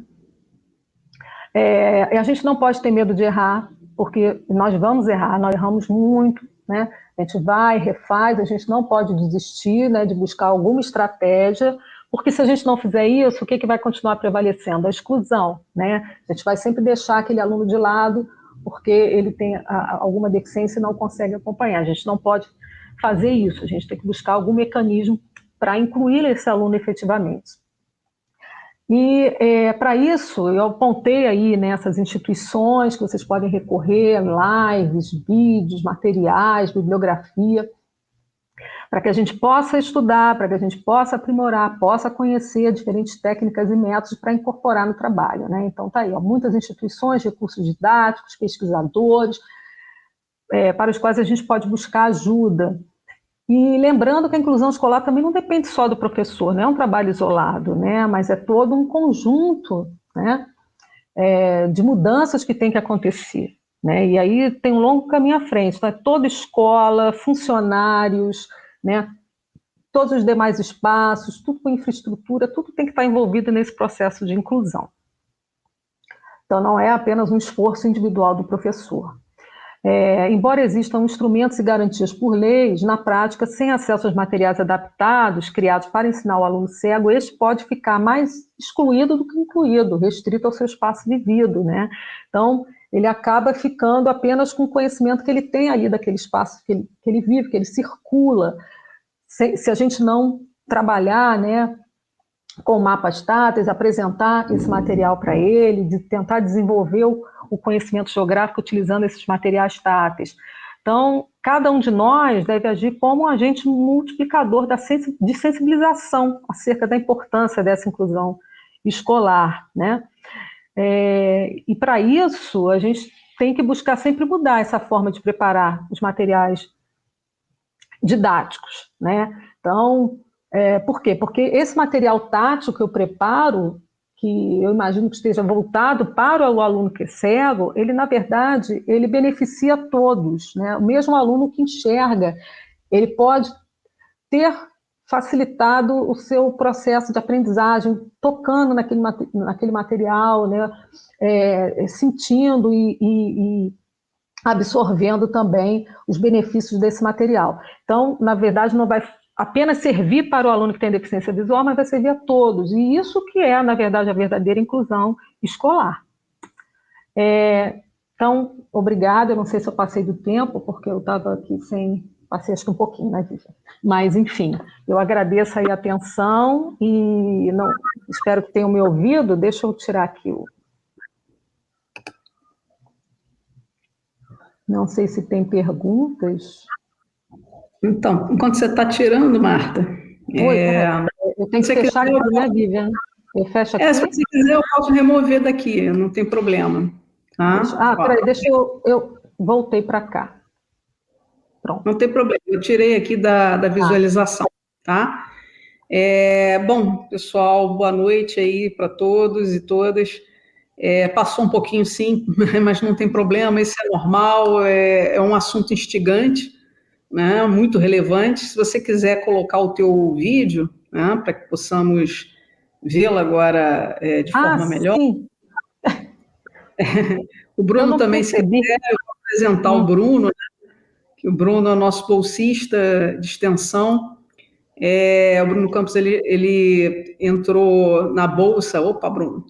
A gente não pode ter medo de errar, porque nós vamos errar, nós erramos muito, né? A gente vai, refaz, a gente não pode desistir, né, de buscar alguma estratégia, porque se a gente não fizer isso, o que vai continuar prevalecendo? A exclusão, né? A gente vai sempre deixar aquele aluno de lado, porque ele tem alguma deficiência e não consegue acompanhar. A gente não pode fazer isso, a gente tem que buscar algum mecanismo para incluir esse aluno efetivamente. E para isso, eu apontei aí nessas instituições que vocês podem recorrer, lives, vídeos, materiais, bibliografia, para que a gente possa estudar, para que a gente possa aprimorar, possa conhecer diferentes técnicas e métodos para incorporar no trabalho, né? Então tá aí, muitas instituições, recursos didáticos, pesquisadores, para os quais a gente pode buscar ajuda. E lembrando que a inclusão escolar também não depende só do professor, não é um trabalho isolado, né? Mas é todo um conjunto, né, de mudanças que tem que acontecer, né? E aí tem um longo caminho à frente, então é toda escola, funcionários, né, todos os demais espaços, tudo com infraestrutura, tudo tem que estar envolvido nesse processo de inclusão. Então não é apenas um esforço individual do professor. Embora existam instrumentos e garantias por leis, na prática, sem acesso aos materiais adaptados, criados para ensinar o aluno cego, este pode ficar mais excluído do que incluído, restrito ao seu espaço vivido, né? Então, ele acaba ficando apenas com o conhecimento que ele tem ali daquele espaço que ele vive, que ele circula. Se a gente não trabalhar, né, com mapas táteis, apresentar esse material para ele, de tentar desenvolver o conhecimento geográfico utilizando esses materiais táteis. Então, cada um de nós deve agir como um agente multiplicador de sensibilização acerca da importância dessa inclusão escolar, né? E para isso, a gente tem que buscar sempre mudar essa forma de preparar os materiais didáticos, né? Então, por quê? Porque esse material tátil que eu preparo, que eu imagino que esteja voltado para o aluno que é cego, ele, na verdade, ele beneficia todos, né? O mesmo aluno que enxerga, ele pode ter facilitado o seu processo de aprendizagem, tocando naquele material, né? Sentindo e absorvendo também os benefícios desse material. Então, na verdade, não vai apenas servir para o aluno que tem deficiência visual, mas vai servir a todos. E isso que é, na verdade, a verdadeira inclusão escolar. Então, obrigada. Eu não sei se eu passei do tempo, porque eu estava aqui sem... Passei acho que um pouquinho, né, Vivian? Mas, enfim, eu agradeço aí a atenção e espero que tenham me ouvido. Deixa eu tirar aqui o... Não sei se tem perguntas. Então, enquanto você está tirando, Marta... eu tenho que fechar aqui, né, Vivian? Eu fecho aqui? Se você quiser, eu posso remover daqui, não tem problema. Tá? Peraí, deixa eu voltei para cá. Pronto. Não tem problema, eu tirei aqui da visualização, tá? Bom, pessoal, boa noite aí para todos e todas. Passou um pouquinho, sim, mas não tem problema, isso é normal, é um assunto instigante, né, muito relevante. Se você quiser colocar o teu vídeo, né, para que possamos vê-lo agora de forma melhor. Sim. O Bruno também, se quiser, eu vou apresentar o Bruno, né, que o Bruno é o nosso bolsista de extensão. O Bruno Campos, ele entrou na Bolsa... Opa, Bruno!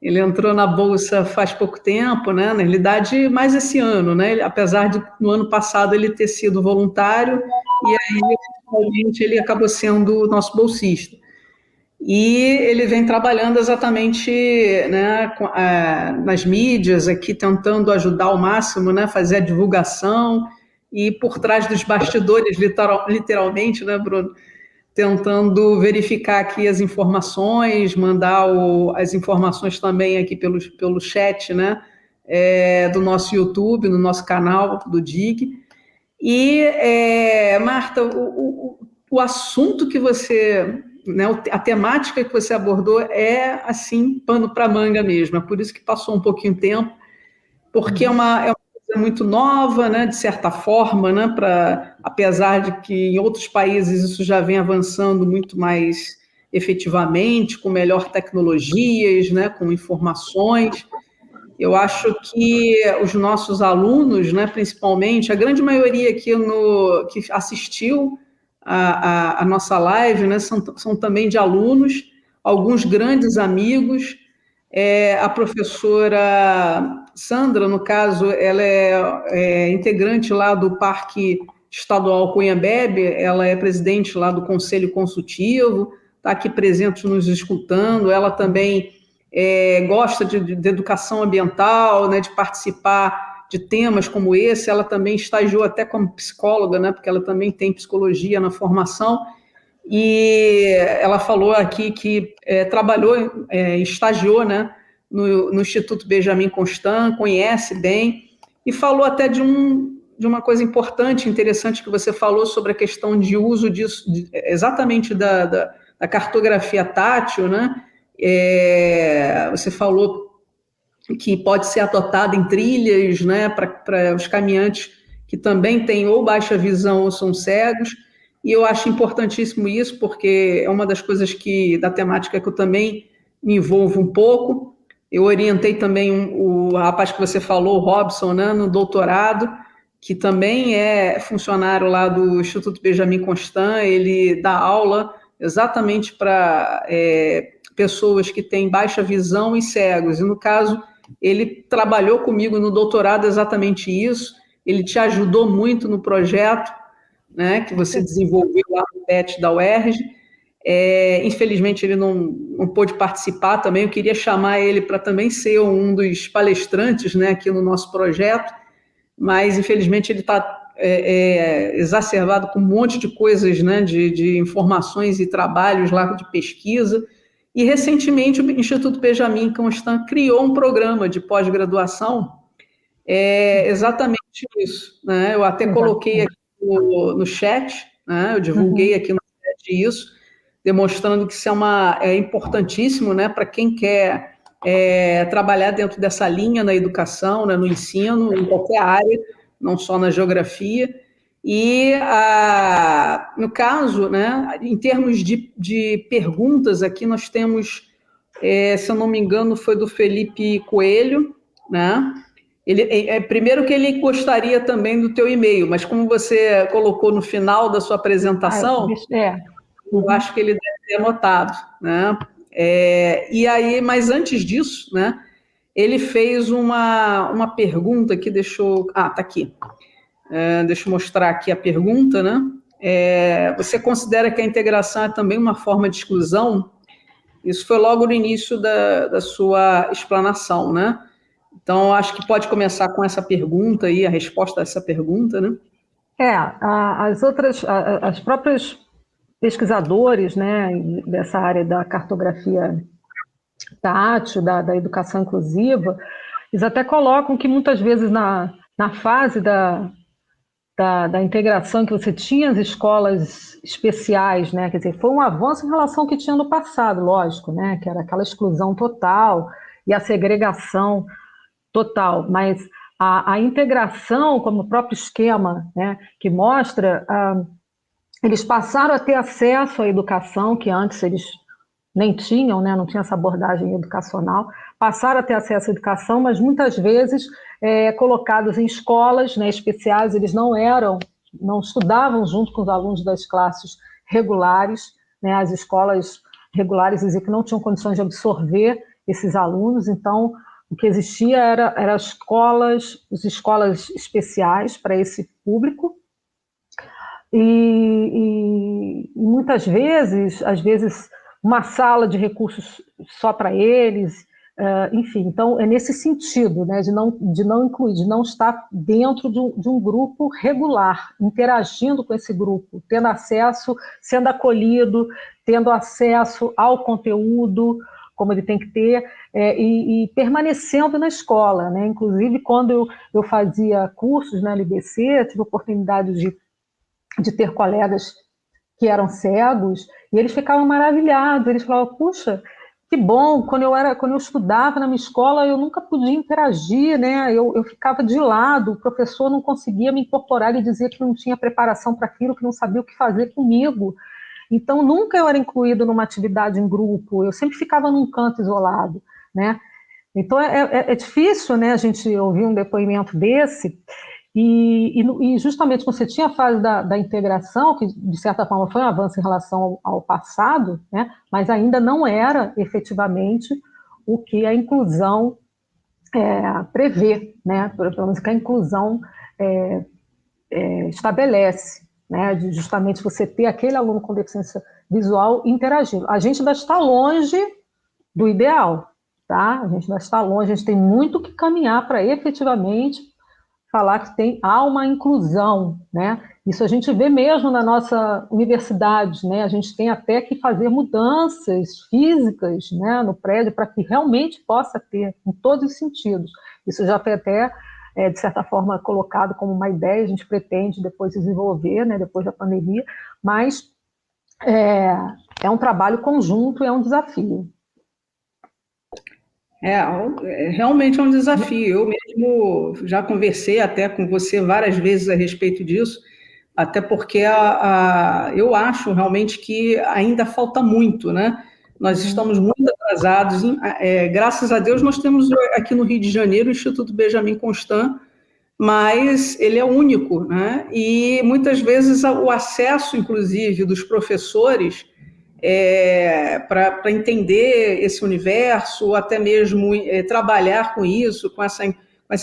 Ele entrou na Bolsa faz pouco tempo, né? Na realidade, mais esse ano, né? Apesar de, no ano passado, ele ter sido voluntário, e aí, finalmente, ele acabou sendo o nosso bolsista. E ele vem trabalhando exatamente, né, nas mídias aqui, tentando ajudar ao máximo, né, fazer a divulgação, e por trás dos bastidores, literalmente, né, Bruno, tentando verificar aqui as informações, mandar as informações também aqui pelo chat, né, do nosso YouTube, no nosso canal do DIG. E, Marta, o assunto que você... Né, a temática que você abordou é, assim, pano para manga mesmo, é por isso que passou um pouquinho de tempo, porque é uma coisa muito nova, né, de certa forma, né, apesar de que em outros países isso já vem avançando muito mais efetivamente, com melhor tecnologias, né, com informações. Eu acho que os nossos alunos, né, principalmente, a grande maioria aqui que assistiu a nossa live, né, são também de alunos, alguns grandes amigos. A professora Sandra, no caso, ela é integrante lá do Parque Estadual Cunha-Bebe, ela é presidente lá do Conselho Consultivo, está aqui presente nos escutando. Ela também gosta de educação ambiental, né, de participar de temas como esse. Ela também estagiou até como psicóloga, né, porque ela também tem psicologia na formação, e ela falou aqui que trabalhou, estagiou, né, no Instituto Benjamin Constant, conhece bem, e falou até de uma coisa importante, interessante, que você falou sobre a questão de uso disso, exatamente da cartografia tátil, né? Você falou que pode ser adotada em trilhas, né, para os caminhantes que também têm ou baixa visão ou são cegos, e eu acho importantíssimo isso, porque é uma das coisas da temática que eu também me envolvo um pouco. Eu orientei também o rapaz que você falou, o Robson, né, no doutorado, que também é funcionário lá do Instituto Benjamin Constant. Ele dá aula exatamente para pessoas que têm baixa visão e cegos, e no caso, ele trabalhou comigo no doutorado exatamente isso. Ele te ajudou muito no projeto, né, que você desenvolveu lá no PET da UERJ. Infelizmente, ele não pôde participar também. Eu queria chamar ele para também ser um dos palestrantes, né, aqui no nosso projeto, mas, infelizmente, ele está exacerbado com um monte de coisas, né, de informações e trabalhos lá de pesquisa, E, recentemente, o Instituto Benjamin Constant criou um programa de pós-graduação exatamente isso, né? Eu até coloquei aqui no chat, né? Eu divulguei aqui no chat isso, demonstrando que isso é importantíssimo, né, para quem quer trabalhar dentro dessa linha na educação, né, no ensino, em qualquer área, não só na geografia. E, no caso, né, em termos de perguntas, aqui nós temos, se eu não me engano, foi do Felipe Coelho, né? Primeiro que ele gostaria também do teu e-mail, mas como você colocou no final da sua apresentação, eu acho que ele deve ter anotado, né? E aí, mas antes disso, né, ele fez uma pergunta que deixou... Ah, tá aqui. Deixa eu mostrar aqui a pergunta, né? Você considera que a integração é também uma forma de exclusão? Isso foi logo no início da sua explanação, né? Então, acho que pode começar com essa pergunta aí, a resposta a essa pergunta, né? As próprias pesquisadores, né, dessa área da cartografia tátil, da educação inclusiva, eles até colocam que muitas vezes na fase da integração que você tinha as escolas especiais, né, quer dizer, foi um avanço em relação ao que tinha no passado, lógico, né, que era aquela exclusão total e a segregação total, mas a integração, como o próprio esquema, né, que mostra, eles passaram a ter acesso à educação, que antes eles nem tinham, né, não tinha essa abordagem educacional, passaram a ter acesso à educação, mas muitas vezes colocados em escolas, né, especiais, eles não estudavam junto com os alunos das classes regulares, né, as escolas regulares diziam que não tinham condições de absorver esses alunos, então o que existia era as escolas especiais para esse público, e muitas vezes, às vezes, uma sala de recursos só para eles, enfim, então é nesse sentido, né, de não incluir, de não estar dentro de um grupo regular, interagindo com esse grupo, tendo acesso, sendo acolhido, tendo acesso ao conteúdo, como ele tem que ter, e permanecendo na escola, né? Inclusive, quando eu fazia cursos na LBC, tive a oportunidade de ter colegas que eram cegos, e eles ficavam maravilhados, eles falavam, puxa, que bom, quando eu estudava na minha escola, eu nunca podia interagir, né? Eu ficava de lado, o professor não conseguia me incorporar, ele dizia que não tinha preparação para aquilo, que não sabia o que fazer comigo. Então, nunca eu era incluído numa atividade em grupo, eu sempre ficava num canto isolado, né? Então, é difícil, né, a gente ouvir um depoimento desse, e justamente quando você tinha a fase da integração, que de certa forma foi um avanço em relação ao passado, né, mas ainda não era efetivamente o que a inclusão prevê, né, pelo menos que a inclusão estabelece, né, de justamente você ter aquele aluno com deficiência visual interagindo. A gente ainda está longe do ideal, tá? A gente ainda está longe, a gente tem muito que caminhar para efetivamente falar que há uma inclusão, né? Isso a gente vê mesmo na nossa universidade, né? A gente tem até que fazer mudanças físicas, né, no prédio para que realmente possa ter, em todos os sentidos. Isso já foi até de certa forma colocado como uma ideia, a gente pretende depois desenvolver, né, depois da pandemia, mas é um trabalho conjunto, é um desafio. Realmente é um desafio. Eu mesmo já conversei até com você várias vezes a respeito disso, até porque eu acho realmente que ainda falta muito, né? Nós estamos muito atrasados. Graças a Deus, nós temos aqui no Rio de Janeiro o Instituto Benjamin Constant, mas ele é único, né? E muitas vezes o acesso, inclusive, dos professores para entender esse universo, ou até mesmo trabalhar com isso, com essa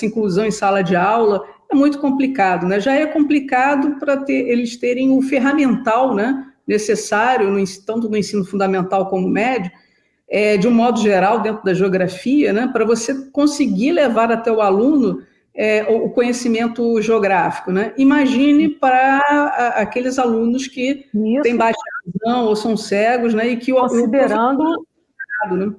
inclusão em sala de aula, é muito complicado, né? Já é complicado para eles terem o ferramental, né, necessário, tanto no ensino fundamental como médio, de um modo geral, dentro da geografia, né, para você conseguir levar até o aluno o conhecimento geográfico, né? Imagine para aqueles alunos que têm baixa visão ou são cegos, né? E que considerando né?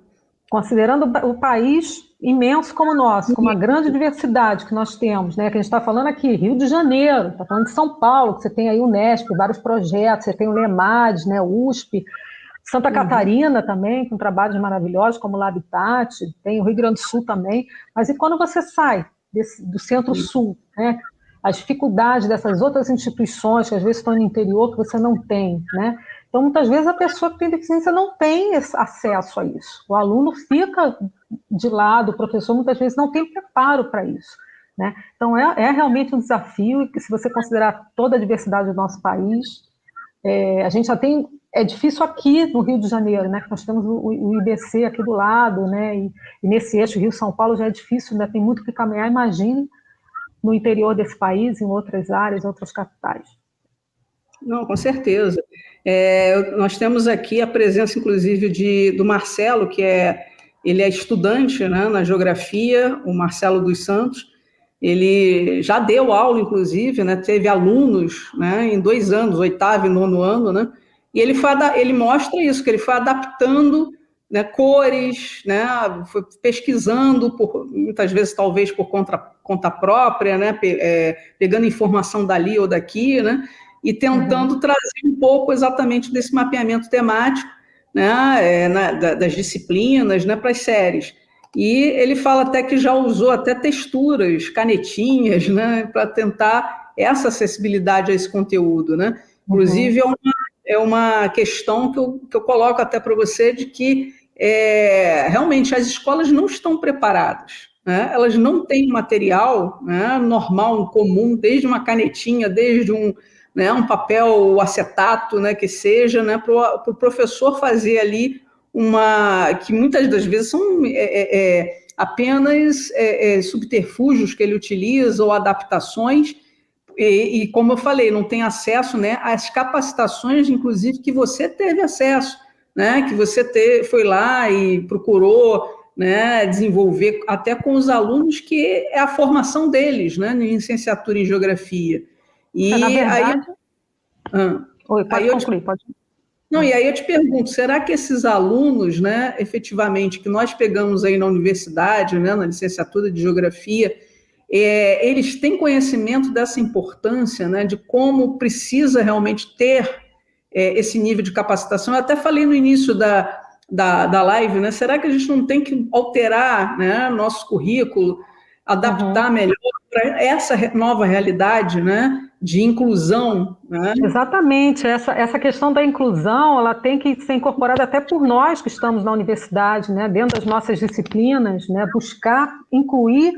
Considerando o país imenso como o nosso, com uma grande diversidade que nós temos, né? Que a gente está falando aqui, Rio de Janeiro, está falando de São Paulo, que você tem aí o Unesp, vários projetos, você tem o LEMAD, né? O USP, Santa Catarina também, com trabalhos maravilhosos, como o Labitat, tem o Rio Grande do Sul também, mas e quando você sai do Centro-Sul, né? As dificuldades dessas outras instituições que às vezes estão no interior que você não tem, né? Então, muitas vezes a pessoa que tem deficiência não tem acesso a isso. O aluno fica de lado, o professor muitas vezes não tem preparo para isso, né? Então, é realmente um desafio, e se você considerar toda a diversidade do nosso país, a gente já tem. É difícil aqui no Rio de Janeiro, né? Que nós temos o IBC aqui do lado, né? E nesse eixo Rio-São Paulo já é difícil, né? Tem muito que caminhar. Imagine no interior desse país, em outras áreas, outras capitais. Não, com certeza. Nós temos aqui a presença, inclusive, do Marcelo, ele é estudante, né, na geografia, o Marcelo dos Santos. Ele já deu aula, inclusive, né, teve alunos, né, em 2 anos, 8º e 9º ano, né, e ele mostra isso, que ele foi adaptando, né, cores, né, foi pesquisando, muitas vezes talvez por conta própria, né, pegando informação dali ou daqui, né, e tentando trazer um pouco exatamente desse mapeamento temático, né, das disciplinas, né, para as séries. E ele fala até que já usou até texturas, canetinhas, né, para tentar essa acessibilidade a esse conteúdo, né? Inclusive, é uma questão que eu coloco até para você, de que realmente as escolas não estão preparadas, né? Elas não têm material, né, normal, comum, desde uma canetinha, desde um papel acetato, né, que seja, né, para o professor fazer ali que muitas das vezes são apenas subterfúgios que ele utiliza ou adaptações, e como eu falei, não tem acesso, né, às capacitações, inclusive, que você teve acesso, né, que você foi lá e procurou, né, desenvolver até com os alunos, que é a formação deles, né, em licenciatura em geografia. E na verdade... Oi, pode concluir, pode. Não, e aí eu te pergunto, será que esses alunos, né, efetivamente, que nós pegamos aí na universidade, né, na licenciatura de geografia, eles têm conhecimento dessa importância, né, de como precisa realmente ter esse nível de capacitação? Eu até falei no início da live, né, será que a gente não tem que alterar, né, nosso currículo, adaptar melhor para essa nova realidade, né, de inclusão, né? Exatamente, essa questão da inclusão, ela tem que ser incorporada até por nós que estamos na universidade, né, dentro das nossas disciplinas, né, buscar incluir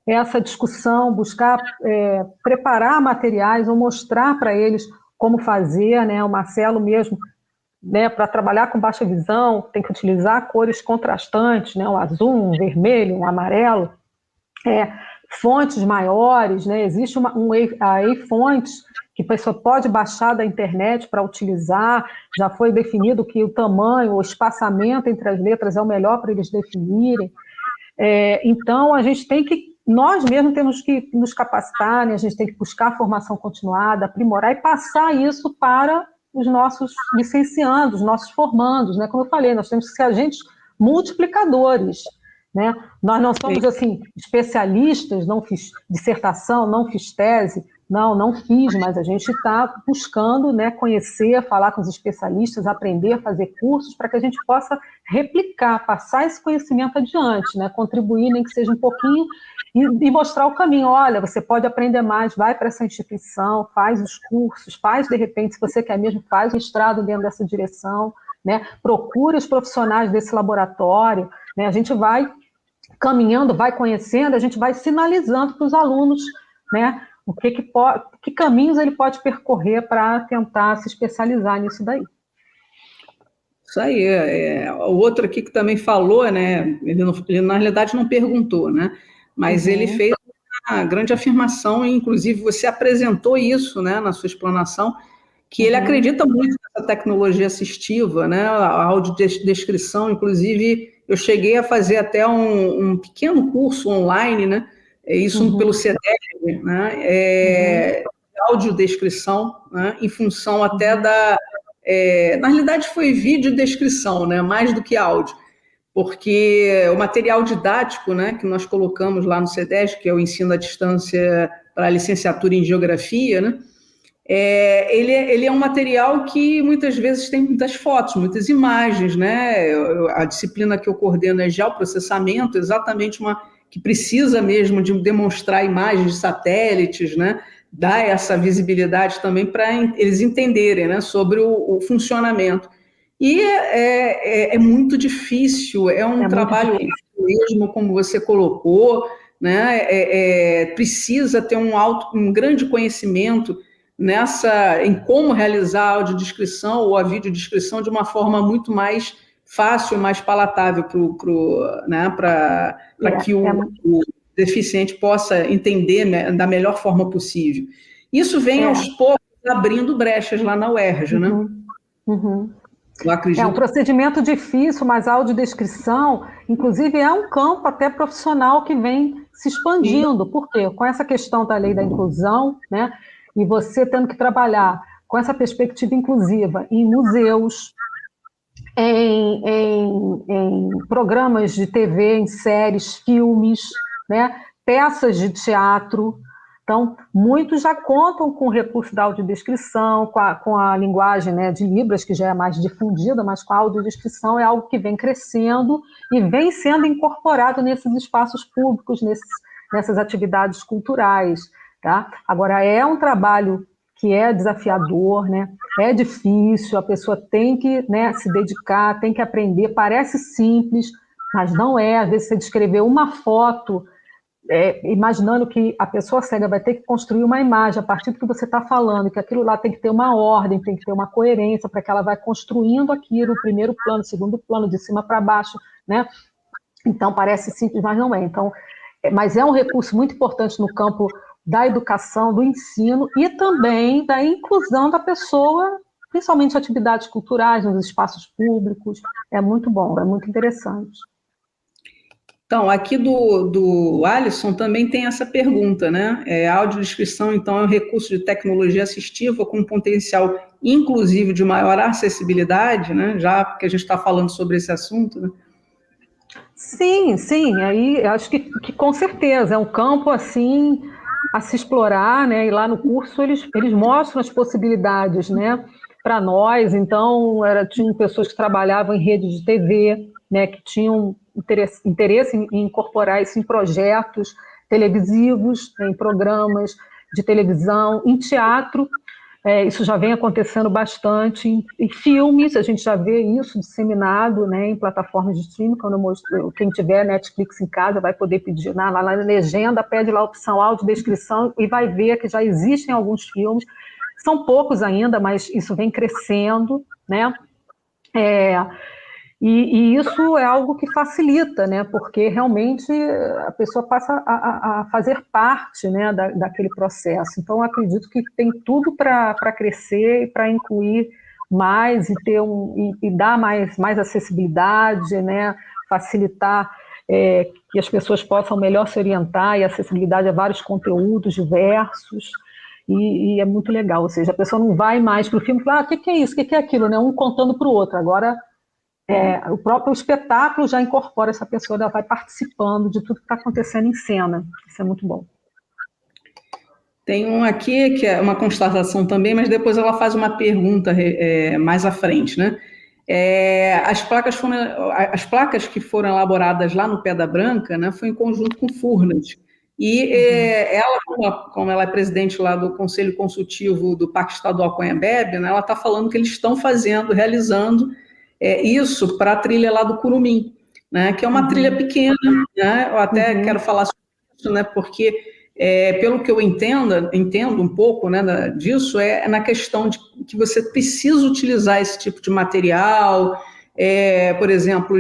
essa discussão, buscar preparar materiais ou mostrar para eles como fazer, né, o Marcelo mesmo, né, para trabalhar com baixa visão, tem que utilizar cores contrastantes, né, o azul, um vermelho, um amarelo, fontes maiores, né, existe a e-fontes, que a pessoa pode baixar da internet para utilizar, já foi definido que o tamanho, o espaçamento entre as letras é o melhor para eles definirem. Então, nós mesmos temos que nos capacitar, né? A gente tem que buscar formação continuada, aprimorar e passar isso para os nossos licenciandos, nossos formandos, né? Como eu falei, nós temos que ser agentes multiplicadores, né? Nós não somos, assim, especialistas, não fiz dissertação, não fiz tese, não fiz, mas a gente está buscando, né, conhecer, falar com os especialistas, aprender, fazer cursos para que a gente possa replicar, passar esse conhecimento adiante, né, contribuir, nem que seja um pouquinho, e mostrar o caminho. Olha, você pode aprender mais, vai para essa instituição, faz os cursos, de repente, se você quer mesmo, faz mestrado dentro dessa direção, né, procure os profissionais desse laboratório, né, a gente vai caminhando, vai conhecendo, a gente vai sinalizando para os alunos, né, que caminhos ele pode percorrer para tentar se especializar nisso daí. Isso aí. O outro aqui que também falou, né, ele na realidade não perguntou, né, mas ele fez uma grande afirmação, e inclusive você apresentou isso, né, na sua explanação, que ele acredita muito nessa tecnologia assistiva, né, a audiodescrição. Inclusive eu cheguei a fazer até um pequeno curso online, né, isso pelo CEDEV, né, audiodescrição, né, em função até na realidade foi vídeo descrição, né, mais do que áudio, porque o material didático, né, que nós colocamos lá no CEDESC, que é o ensino à distância para a licenciatura em Geografia, né, ele é um material que muitas vezes tem muitas fotos, muitas imagens, né? A disciplina que eu coordeno é geoprocessamento, exatamente uma que precisa mesmo de demonstrar imagens de satélites, né? Dar essa visibilidade também para eles entenderem, né, sobre o funcionamento. E é muito difícil, é um trabalho mesmo, como você colocou, né? Precisa ter um grande conhecimento em como realizar a audiodescrição ou a videodescrição de uma forma muito mais fácil, mais palatável para que o deficiente possa entender, né, da melhor forma possível. Isso vem aos poucos abrindo brechas lá na UERJ, né? Eu acredito. É um procedimento difícil, mas a audiodescrição, inclusive, é um campo até profissional que vem se expandindo. Sim. Por quê? Com essa questão da lei da inclusão, né? E você tendo que trabalhar com essa perspectiva inclusiva em museus, em programas de TV, em séries, filmes, né, peças de teatro. Então, muitos já contam com o recurso da audiodescrição, com a linguagem, né, de Libras, que já é mais difundida, mas com a audiodescrição é algo que vem crescendo e vem sendo incorporado nesses espaços públicos, nessas atividades culturais. Tá? Agora, é um trabalho que é desafiador, né? É difícil, a pessoa tem que, né, se dedicar, tem que aprender, parece simples, mas não é. Às vezes você descrever uma foto, imaginando que a pessoa cega vai ter que construir uma imagem a partir do que você está falando, que aquilo lá tem que ter uma ordem, tem que ter uma coerência para que ela vai construindo aquilo, o primeiro plano, o segundo plano, de cima para baixo, né? Então, parece simples, mas não é. Então, mas é um recurso muito importante no campo da educação, do ensino e também da inclusão da pessoa, principalmente em atividades culturais, nos espaços públicos. É muito bom, é muito interessante. Então, aqui do Alisson também tem essa pergunta, né? A audiodescrição, então, é um recurso de tecnologia assistiva com potencial inclusive de maior acessibilidade, né? Já que a gente está falando sobre esse assunto, né? Sim, sim, aí acho que com certeza, é um campo assim a se explorar, né? E lá no curso eles mostram as possibilidades, né, para nós. Então, tinham pessoas que trabalhavam em rede de TV, né, que tinham interesse em incorporar isso em projetos televisivos, em programas de televisão, em teatro. Isso já vem acontecendo bastante em filmes, a gente já vê isso disseminado, né, em plataformas de streaming. Quando eu mostro, quem tiver Netflix em casa vai poder pedir lá na legenda, pede lá a opção audiodescrição e vai ver que já existem alguns filmes, são poucos ainda, mas isso vem crescendo, né? E isso é algo que facilita, né? Porque realmente a pessoa passa a fazer parte, né, daquele processo. Então, eu acredito que tem tudo para crescer e para incluir mais e dar mais acessibilidade, né? Facilitar que as pessoas possam melhor se orientar e acessibilidade a vários conteúdos diversos. E é muito legal, ou seja, a pessoa não vai mais para o filme e fala, o que é isso, o que é aquilo, né? Um contando para o outro. Agora, o próprio espetáculo já incorpora essa pessoa, ela vai participando de tudo que está acontecendo em cena. Isso é muito bom. Tem um aqui que é uma constatação também, mas depois ela faz uma pergunta mais à frente, né? As placas que foram elaboradas lá no Pedra Branca, né, foi em conjunto com Furnas. E ela, como ela é presidente lá do Conselho Consultivo do Parque Estadual Conhebebe, né, ela está falando que eles estão realizando isso para a trilha lá do Curumim, né, que é uma trilha pequena, né? Eu até quero falar sobre isso, né, porque pelo que eu entendo um pouco, né, disso, na questão de que você precisa utilizar esse tipo de material, por exemplo,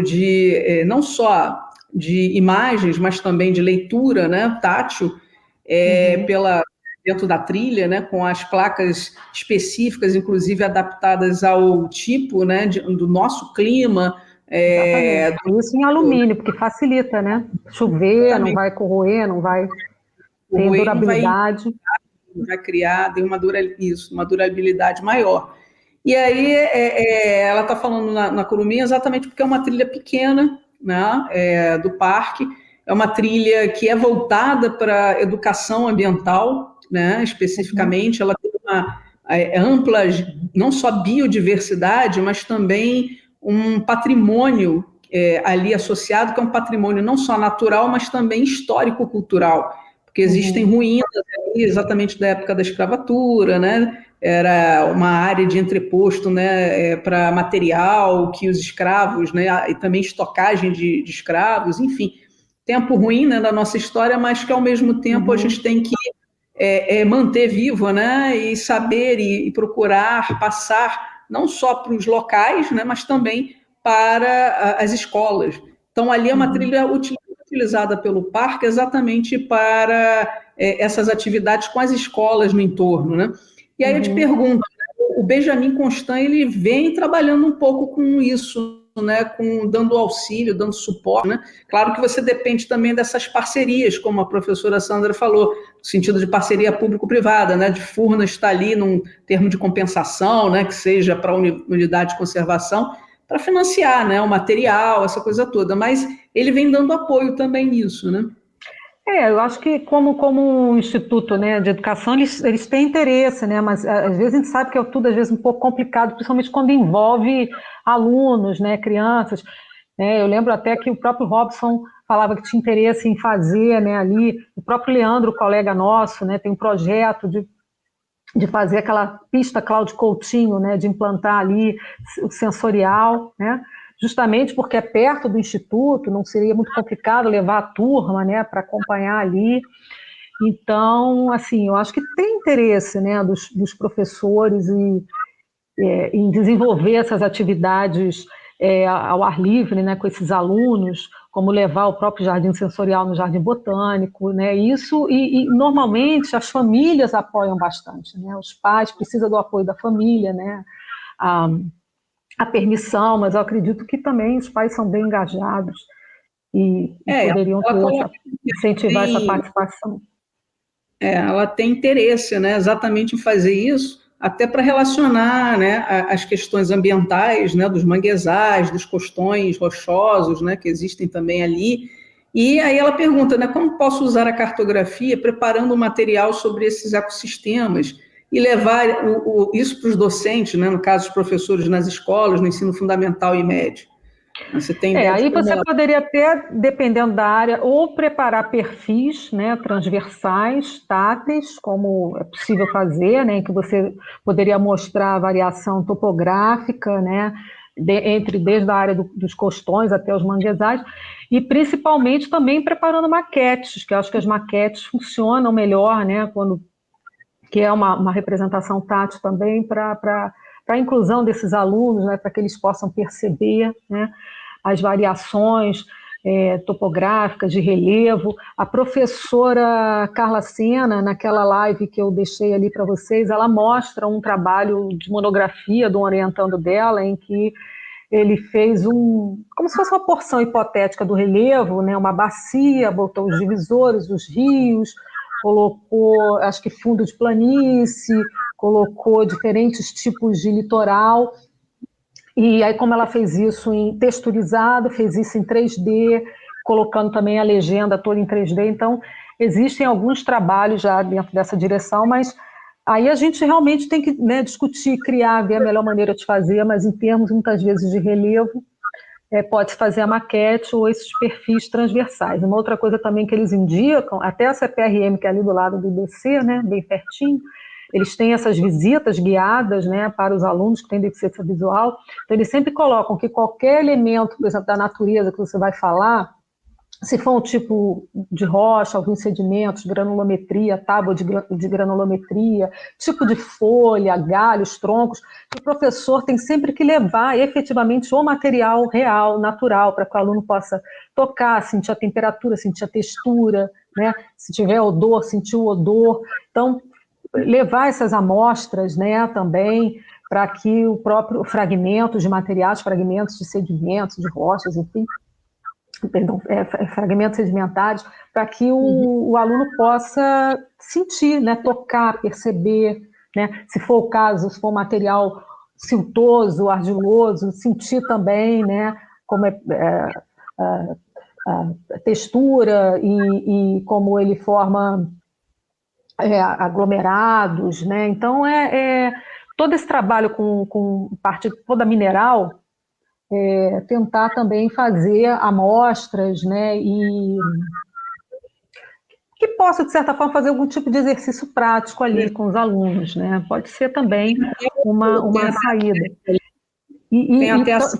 não só de imagens, mas também de leitura, né, tátil, dentro da trilha, né, com as placas específicas, inclusive adaptadas ao tipo, né, do nosso clima. Isso em alumínio, porque facilita, né? Chover, não vai corroer, não vai ter durabilidade. Vai criar uma durabilidade maior. E aí ela está falando na Curumim exatamente porque é uma trilha pequena, né, do parque, é uma trilha que é voltada para educação ambiental, né, especificamente, ela tem uma ampla, não só biodiversidade, mas também um patrimônio ali associado, que é um patrimônio não só natural, mas também histórico-cultural, porque existem ruínas ali exatamente da época da escravatura, né? Era uma área de entreposto, né, para material que os escravos, né, e também estocagem de escravos, enfim, tempo ruim, né, da nossa história, mas que ao mesmo tempo a gente tem que manter vivo, né, e saber e procurar passar não só para os locais, né, mas também para as escolas. Então ali é uma trilha utilizada pelo parque exatamente para essas atividades com as escolas no entorno, né? E aí eu te pergunto, o Benjamin Constant, ele vem trabalhando um pouco com isso, né, dando auxílio, dando suporte, né? Claro que você depende também dessas parcerias, como a professora Sandra falou, no sentido de parceria público-privada, né, de Furnas estar ali num termo de compensação, né, que seja para a unidade de conservação, para financiar, né, o material, essa coisa toda, mas ele vem dando apoio também nisso, né? Eu acho que como instituto, né, de educação, eles têm interesse, né, mas às vezes a gente sabe que é tudo às vezes um pouco complicado, principalmente quando envolve alunos, né, crianças, né. Eu lembro até que o próprio Robson falava que tinha interesse em fazer, né, ali, o próprio Leandro, colega nosso, né, tem um projeto de fazer aquela pista Cláudio Coutinho, né, de implantar ali o sensorial, né, justamente porque é perto do instituto, não seria muito complicado levar a turma, né, para acompanhar ali. Então, assim, eu acho que tem interesse, né, dos professores em desenvolver essas atividades ao ar livre, né, com esses alunos, como levar o próprio jardim sensorial no jardim botânico, né, isso, e normalmente as famílias apoiam bastante, né, os pais precisam do apoio da família, né, a permissão, mas eu acredito que também os pais são bem engajados e poderiam ter incentivar essa participação. Ela tem interesse, né, exatamente em fazer isso, até para relacionar, né, as questões ambientais, né, dos manguezais, dos costões rochosos, né, que existem também ali. E aí ela pergunta, né, como posso usar a cartografia preparando um material sobre esses ecossistemas e levar isso para os docentes, né, no caso os professores nas escolas, no ensino fundamental e médio. Você tem ideia de Aí como você poderia até, dependendo da área, ou preparar perfis, né, transversais, táteis, como é possível fazer, né, em que você poderia mostrar a variação topográfica, né, desde a área dos costões até os manguezais, e principalmente também preparando maquetes, que eu acho que as maquetes funcionam melhor, né, que é uma representação tátil também para a inclusão desses alunos, né, para que eles possam perceber, né, as variações topográficas, de relevo. A professora Carla Sena, naquela live que eu deixei ali para vocês, ela mostra um trabalho de monografia do orientando dela, em que ele fez como se fosse uma porção hipotética do relevo, né, uma bacia, botou os divisores, os rios, colocou, acho que fundo de planície, colocou diferentes tipos de litoral. E aí, como ela fez isso em texturizado, fez isso em 3D, colocando também a legenda toda em 3D. Então, existem alguns trabalhos já dentro dessa direção, mas aí a gente realmente tem que, né, discutir, criar, ver a melhor maneira de fazer, mas em termos, muitas vezes, de relevo, pode-se fazer a maquete ou esses perfis transversais. Uma outra coisa também que eles indicam, até a CPRM, que é ali do lado do IBC, né, bem pertinho, eles têm essas visitas guiadas, né, para os alunos que têm deficiência visual, então eles sempre colocam que qualquer elemento, por exemplo, da natureza que você vai falar, se for um tipo de rocha, alguns sedimentos, granulometria, tábua de granulometria, tipo de folha, galhos, troncos, o professor tem sempre que levar efetivamente o material real, natural, para que o aluno possa tocar, sentir a temperatura, sentir a textura, né? Se tiver odor, sentir o odor. Então, levar essas amostras, né, também, para que o próprio fragmentos de materiais, fragmentos de sedimentos, de rochas, enfim, perdão, fragmentos sedimentares, para que o aluno possa sentir, né, tocar, perceber, né, se for o caso, se for material, siltoso, argiloso, sentir também, né, como a textura e como ele forma aglomerados, né? Então, todo esse trabalho com parte toda mineral, tentar também fazer amostras, né? E que possa, de certa forma, fazer algum tipo de exercício prático ali com os alunos, né? Pode ser também uma saída.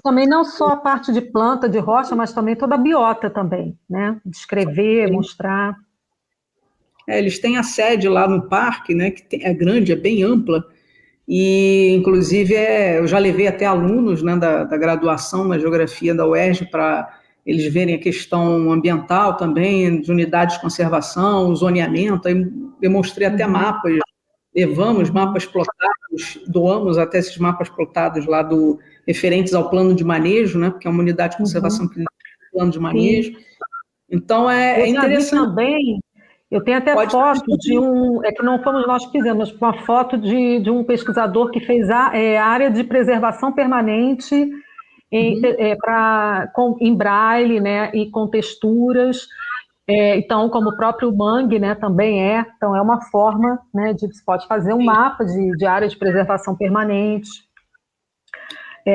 Também não só a parte de planta, de rocha, mas também toda a biota também, né? Descrever, mostrar. Eles têm a sede lá no parque, né? Que é grande, é bem ampla. E, inclusive, eu já levei até alunos, né, da graduação na geografia da UERJ para eles verem a questão ambiental também, de unidades de conservação, o zoneamento. Aí demonstrei até mapas, levamos mapas plotados, doamos até esses mapas plotados lá referentes ao plano de manejo, né, porque é uma unidade de conservação que tem plano de manejo. Sim. Então, é interessante. Também. Eu tenho até foto de que não fomos nós que fizemos, mas uma foto de um pesquisador que fez a área de preservação permanente em braille, né, e com texturas. Então, como o próprio Mangue, né, também então é uma forma, né, se pode fazer um mapa de área de preservação permanente,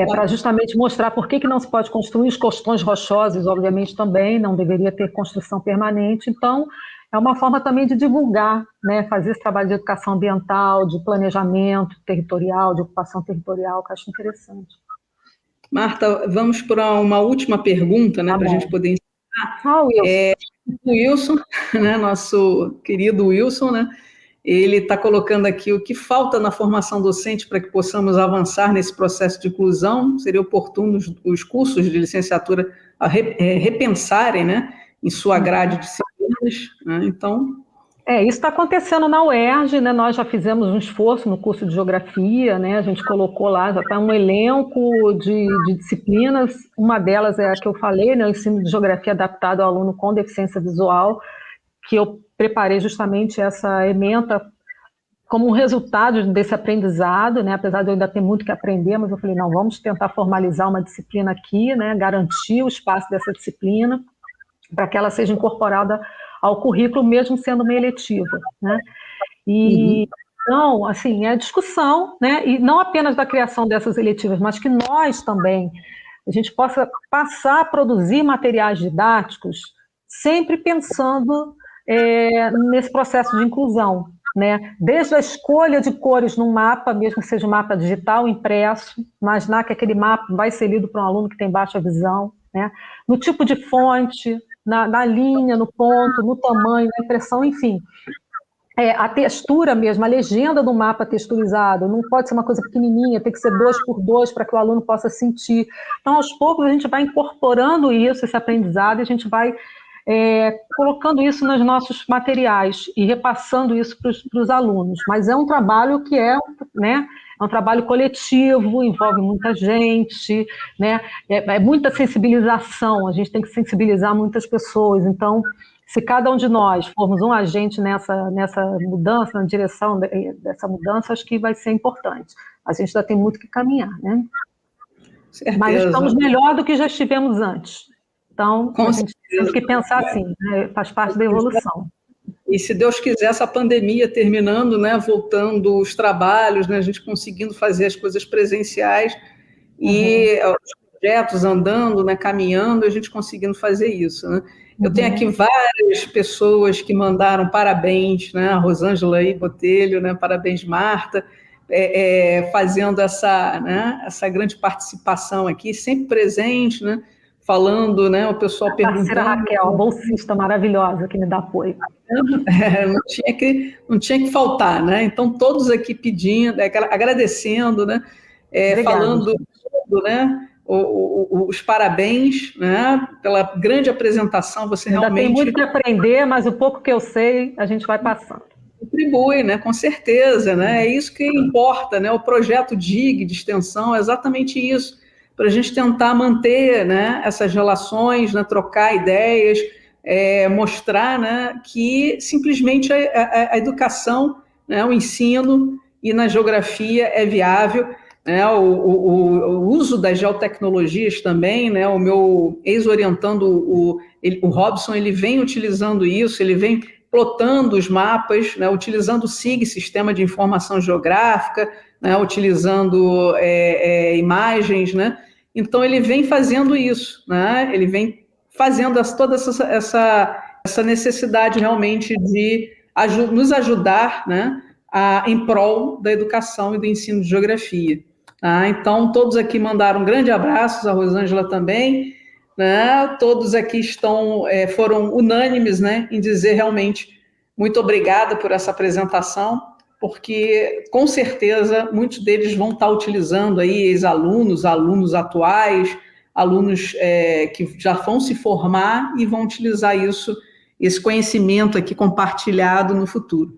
para justamente mostrar por que não se pode construir. Os costões rochosos, obviamente, também não deveria ter construção permanente. Então, é uma forma também de divulgar, né, fazer esse trabalho de educação ambiental, de planejamento territorial, de ocupação territorial, que eu acho interessante. Marta, vamos para uma última pergunta, né, para a gente poder encerrar. O Wilson, né, nosso querido Wilson, né, ele está colocando aqui o que falta na formação docente para que possamos avançar nesse processo de inclusão. Seria oportuno os cursos de licenciatura repensarem, né, em sua grade de disciplinas, né? Então... isso está acontecendo na UERJ, né? Nós já fizemos um esforço no curso de geografia, né? A gente colocou lá, já está um elenco de disciplinas. Uma delas é a que eu falei, né? O ensino de geografia adaptado ao aluno com deficiência visual, que eu preparei justamente essa ementa como um resultado desse aprendizado, né? Apesar de eu ainda ter muito que aprender, mas eu falei, não, vamos tentar formalizar uma disciplina aqui, né? Garantir o espaço dessa disciplina para que ela seja incorporada ao currículo, mesmo sendo uma eletiva, né? Então, assim, é discussão, né? E não apenas da criação dessas eletivas, mas que nós também, a gente possa passar a produzir materiais didáticos sempre pensando nesse processo de inclusão, né? Desde a escolha de cores num mapa, mesmo que seja um mapa digital impresso, imaginar que aquele mapa vai ser lido para um aluno que tem baixa visão, né? No tipo de fonte, na linha, no ponto, no tamanho, na impressão, enfim. A textura mesmo, a legenda do mapa texturizado, não pode ser uma coisa pequenininha, tem que ser 2x2 para que o aluno possa sentir. Então, aos poucos, a gente vai incorporando isso, esse aprendizado, e a gente vai colocando isso nos nossos materiais e repassando isso para os alunos. Mas é um trabalho que né, é um trabalho coletivo, envolve muita gente, né, muita sensibilização, a gente tem que sensibilizar muitas pessoas. Então, se cada um de nós formos um agente nessa mudança, na direção dessa mudança, acho que vai ser importante. A gente ainda tem muito que caminhar, né? Certeza. Mas estamos melhor do que já estivemos antes. Então, a gente tem que pensar assim, né? Faz parte da evolução. E se Deus quiser, essa pandemia terminando, né, voltando os trabalhos, né, a gente conseguindo fazer as coisas presenciais e os projetos andando, né, caminhando, a gente conseguindo fazer isso, né? Eu tenho aqui várias pessoas que mandaram parabéns, né, a Rosângela aí, Botelho, né, parabéns, Marta, fazendo essa grande participação aqui, sempre presente, né, falando, né, o pessoal perguntando. A Raquel, a bolsista maravilhosa que me dá apoio. Não tinha que faltar, né? Então, todos aqui pedindo, agradecendo, né? Falando, né? Os parabéns, né? Pela grande apresentação, você ainda realmente... tem muito que aprender, mas o pouco que eu sei, a gente vai passando. Contribui, né? Com certeza, né? É isso que importa, né? O projeto DIG de extensão é exatamente isso, para a gente tentar manter, né, essas relações, né, trocar ideias, mostrar, né, que simplesmente a educação, né, o ensino e na geografia é viável. né, o uso das geotecnologias também, né, o meu ex-orientando, o Robson, ele vem utilizando isso, ele vem plotando os mapas, né, utilizando o SIG, Sistema de Informação Geográfica, né, utilizando imagens, né, então ele vem fazendo isso, né, ele vem fazendo toda essa necessidade realmente de nos ajudar, né, em prol da educação e do ensino de geografia. Então, todos aqui mandaram um grande abraço, a Rosângela também, né? Todos aqui foram unânimes, né, em dizer realmente muito obrigada por essa apresentação, porque com certeza muitos deles vão estar utilizando aí, ex-alunos, alunos atuais, alunos que já vão se formar e vão utilizar isso, esse conhecimento aqui compartilhado no futuro.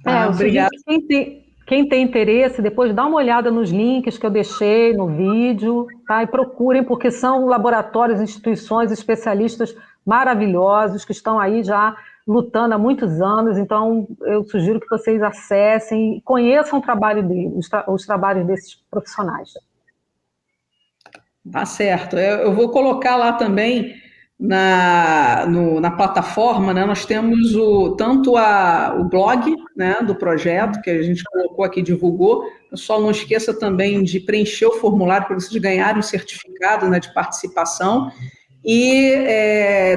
Eu sugiro Obrigada. que quem tem interesse, depois dá uma olhada nos links que eu deixei no vídeo, tá? E procurem, porque são laboratórios, instituições, especialistas maravilhosos que estão aí já lutando há muitos anos. Então, eu sugiro que vocês acessem e conheçam o trabalho deles, os trabalhos desses profissionais. Tá certo. Eu vou colocar lá também na plataforma, né? Nós temos tanto o blog, né, do projeto, que a gente colocou aqui, divulgou. Pessoal, não esqueça também de preencher o formulário para vocês ganharem um certificado, né, de participação. E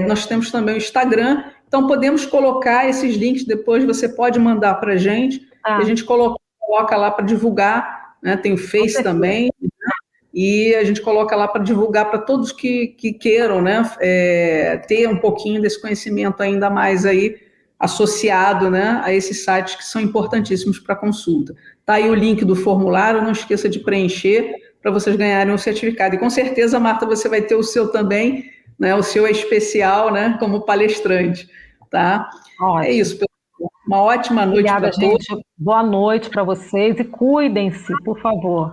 nós temos também o Instagram. Então, podemos colocar esses links depois, você pode mandar para a gente, e a gente coloca lá para divulgar, né? Tem o Face também, e a gente coloca lá para divulgar para todos que queiram, né, ter um pouquinho desse conhecimento ainda mais aí associado, né, a esses sites que são importantíssimos para consulta. Tá aí o link do formulário, não esqueça de preencher para vocês ganharem um certificado. E com certeza, Marta, você vai ter o seu também, né, o seu é especial, né, como palestrante, tá? Ótimo. É isso, pessoal. Uma ótima noite para todos. Obrigada, gente. Boa noite para vocês e cuidem-se, por favor.